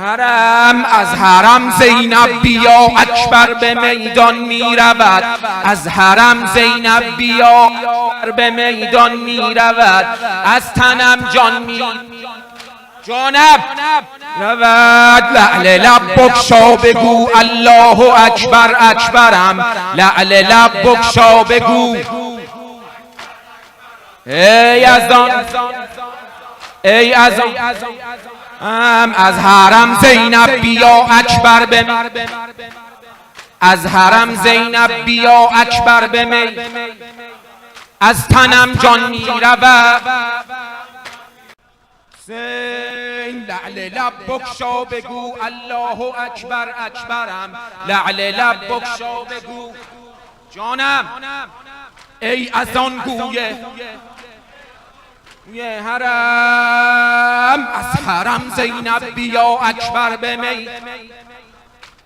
حرم. از حرم زینب بیا اکبر به میدان میرود. از حرم زینب بیا به میدان میرود. از تنم جان جانب رود. لعل لب بکشا بگو الله اکبر اکبرم. لعل لب بکشا بگو ای از آن، ای از آن. از حرم زینب بیا اکبر به، از حرم زینب بیا اکبر به می. از تنم جان میرود. لعل لب بکشا بگو الله اکبر اکبرم. لعل لب بکشا بگو جانم. ای از آن گوی حرم. از حرم زینب بیا اکبر به می.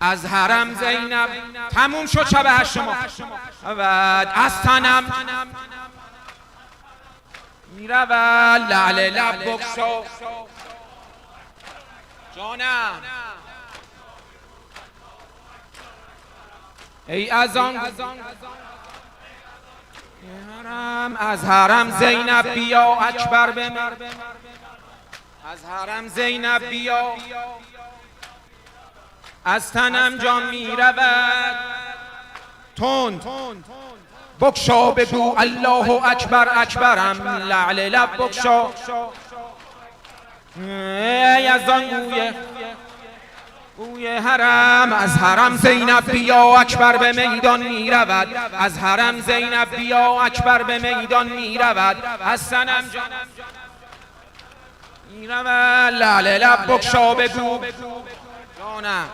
از حرم زینب تموم شد شب هشتم. از تنم میرود. لعل لب بکشا جانم. ای از آن از حرم زینب بیا اکبر به من. از حرم زینب بیا، از تنم جان میرود. تند بکشا بگو الله اکبر اکبرم. لعل لب بکشا ای از آن گوی حرم. از حرم زینب بیا اکبر به میدان میرود. از حرم زینب بیا اکبر به میدان میرود. از سنم جان میرود. لعل لب بکشا بگو جانم.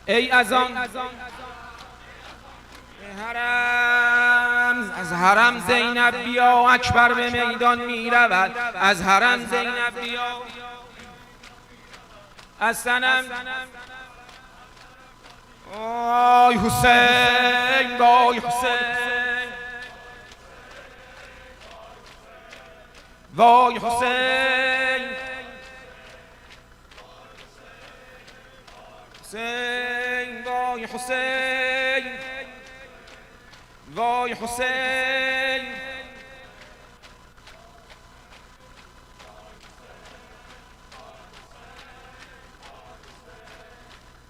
ای از آن حرم. از حرم زینب بیا اکبر به میدان میرود. از حرم زینب بیا، از سنم آی حسین، وای حسین، وای حسین، حسین، وای حسین، وای حسین.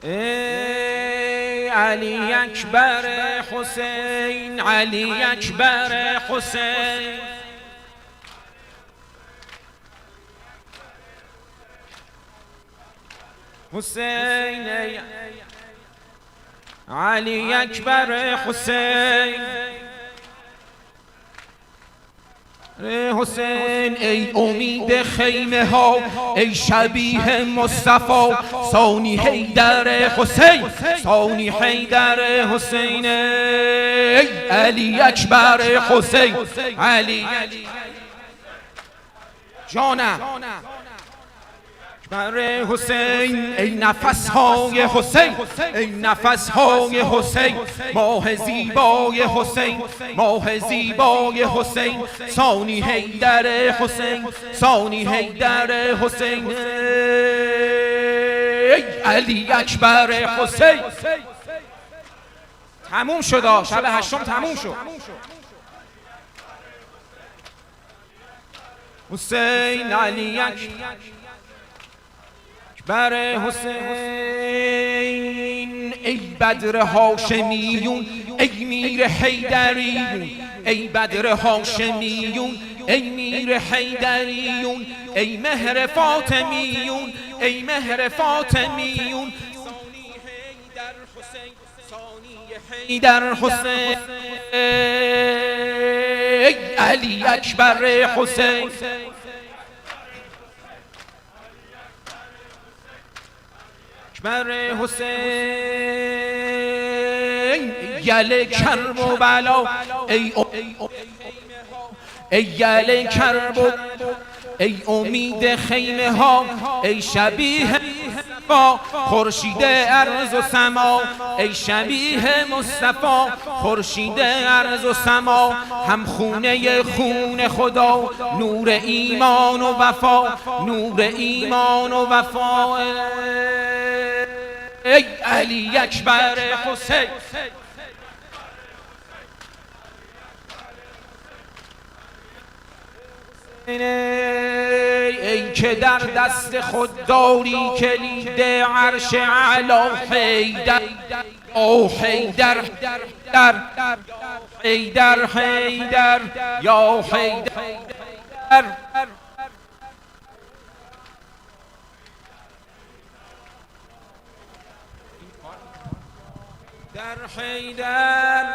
ای علی اکبر حسین، علی اکبر حسین. حسین علی اکبر حسین. حسین ای امید خیمه ها، ای شبیه مصطفی، ثانی حیدر حسین، ثانی حیدر حسین، ای علی اکبر حسین، علی جانم اکبر حسین، ای نفس های حسین، ای نفس های حسین، ماه زیبای حسین، ماه زیبای حسین، ثانی حیدر حسین، ثانی حیدر حسین، ای علی اکبر حسین. تموم شد، شب هشتم تموم شد. حسین علی اکبر حسین، ای بدر هاشمیون، ای میر حیدریون، ای بدر هاشمیون، ای میر حیدریون، ای مهر فاطمیون، ای مهر فاطمیون، ثانی حیدر حسین، ثانی حیدر حسین، ای علی اکبر حسین. اکبر حسین، یل کرب و بلا، ای یل کرب و ای امید خیمه ها، ای شبیه با خورشید ارض و سما، ای شبیه مصطفی خورشید ارض و سما، هم خونه خون خدا، نور ایمان و وفا، نور ایمان و وفا، ای علی اکبر حسین. ای که در دست خود داری کلید عرش اعلی، حیدر او حیدر، حیدر حیدر یا حیدر، در حیدر،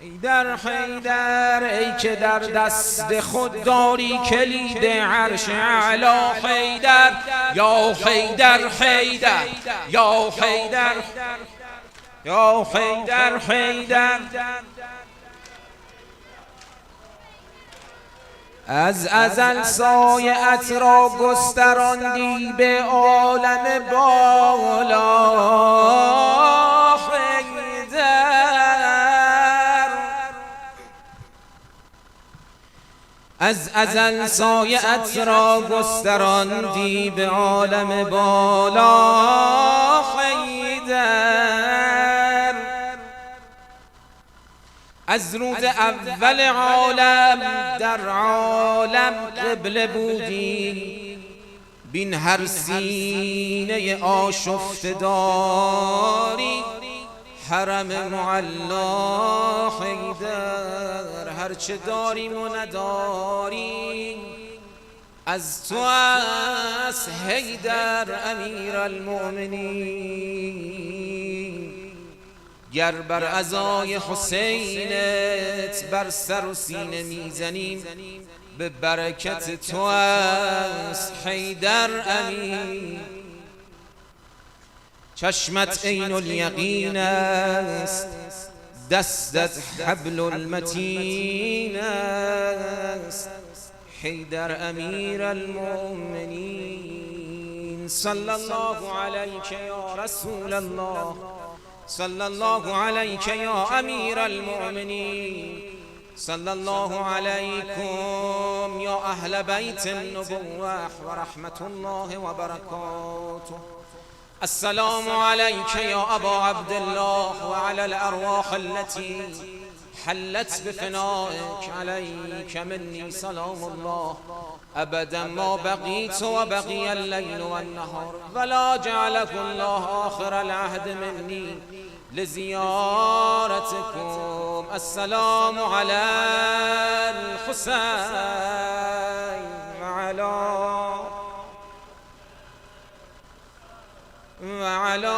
حیدر حیدر، ای که در دست خود داری کلید عرش اعلی، حیدر یا حیدر حیدر یا حیدر یا حیدر حیدر. از ازل سایه‌ات را گستراندی به عالم بالا، حیدر از ازل سایه‌ات را گستراندی به عالم بالا، حیدر از روز اول عالم در عالم قبله بودی، بین هر سینه آشفته داری حرم معلا، حیدر هرچه داریم و نداریم از تو است، حیدر امیر المؤمنین. گر بر عزای حسینت بر سر و سینه میزنیم، به برکت تو است حیدر امین. چشمت عین الیقین است، دستت حبل المتین است، حیدر امیر المؤمنین. صلی الله علیک یا رسول الله، صلی الله علیک یا امیر المؤمنین، صلی الله علیکم یا اهل بیت النبوة و رحمت الله و برکاته. السلام علیک یا ابا عبدالله و علی الارواح التي حلت بفنائك، عليك مني سلام الله أبدا ما بقيت وبقي الليل والنهار، ولا جعلك الله آخر العهد مني لزيارتكم. السلام على الحسين وعلى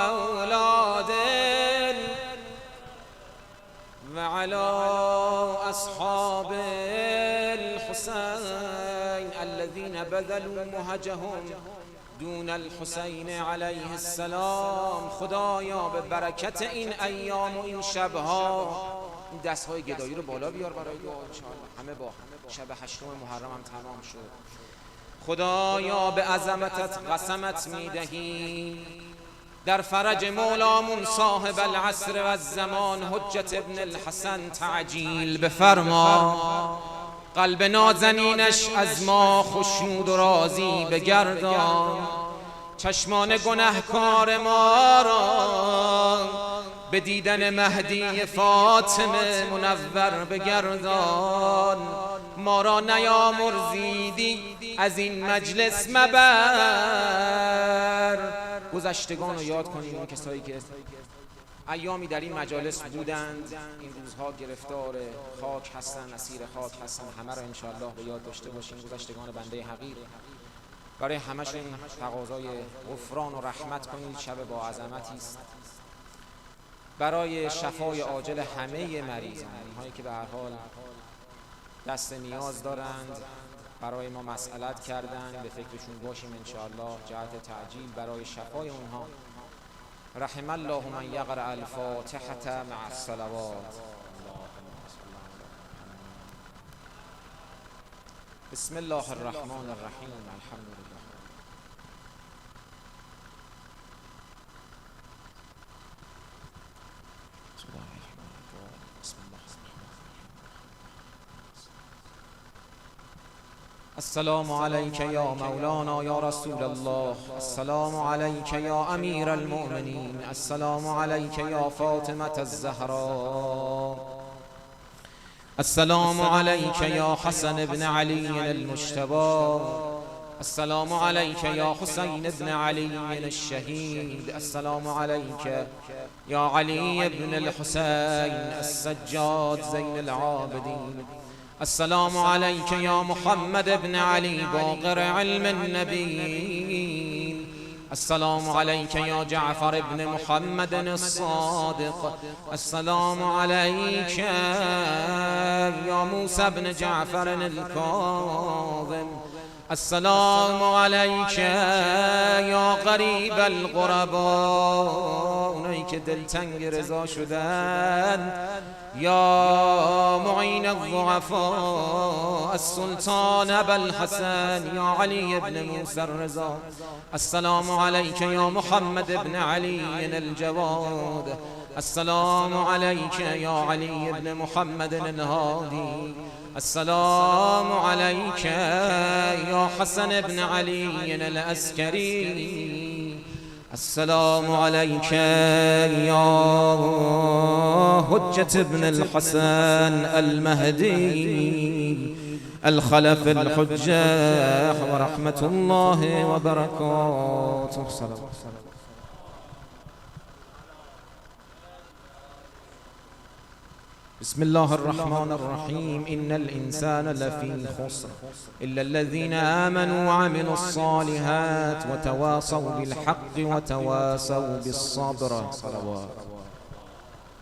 أولاده وعلى أصحاب الحسين الذين بذلوا مهجهم دون الحسین علیه السلام. خدایا به برکت این ایام و این شبها این دستهای گدایی رو بالا بیار برای دعا انشاءالله. همه با شب 8 محرم هم تمام شد. خدایا به عظمتت قسمت میدهیم در فرج مولامون صاحب العصر و الزمان حجت ابن الحسن تعجیل بفرما. قلب نازنینش از ما خشنود و راضی بگردان. چشمان گنهکار ما را به دیدن مهدی فاطمه منور بگردان. ما را نیامرزیدی از این مجلس مبر. گذشتگان رو یاد کنیم، اون کسایی که ایامی در این مجالس بودند، این روزها گرفتار خاک هستند، اسیر خاک هستند. همه را انشاءالله به یاد داشته باشیم. گذشتگان بنده حقیر برای همشون تقاضای غفران و رحمت کنید. شب با عظمتی است برای شفای عاجل همه مریضان، اینهایی که به هر حال دست نیاز دارند، برای ما مسئلت کردند، به فکرشون باشیم انشاءالله جهت تعجیل برای شفای اونها. رحم الله من یقرأ الفاتحة مع الصلوات. بسم الله الرحمن الرحیم. الحمد لله. السلام عليك يا مولانا يا رسول الله. السلام عليك يا أمير المؤمنين. السلام عليك يا فاطمة الزهراء. السلام عليك يا حسن بن علي المجتبى. السلام عليك يا حسين بن علي الشهيد. السلام عليك يا علي بن الحسين السجاد زين العابدين. السلام عليك يا محمد بن علي باقر علم النبيين. السلام عليك يا جعفر بن محمد الصادق. السلام عليك يا موسى بن جعفر الكاظم. السلام عليك يا غریب الغرباء، اونایی که دلتنگ رضا شدن، یا معین الضعفاء السلطان ابا الحسن یا علی بن موسى الرضا. السلام عليك يا محمد بن علي الجواد. السلام عليك يا علي بن محمد الهادي. السلام عليك يا حسن بن علي العسكري. السلام عليك يا حجة بن الحسن المهدي الخلف الحجة ورحمة الله وبركاته. بسم الله الرحمن الرحيم. إن الإنسان لفي خسر إلا الذين آمنوا وعملوا الصالحات وتواصوا بالحق وتواصوا بالصبر. صلوات.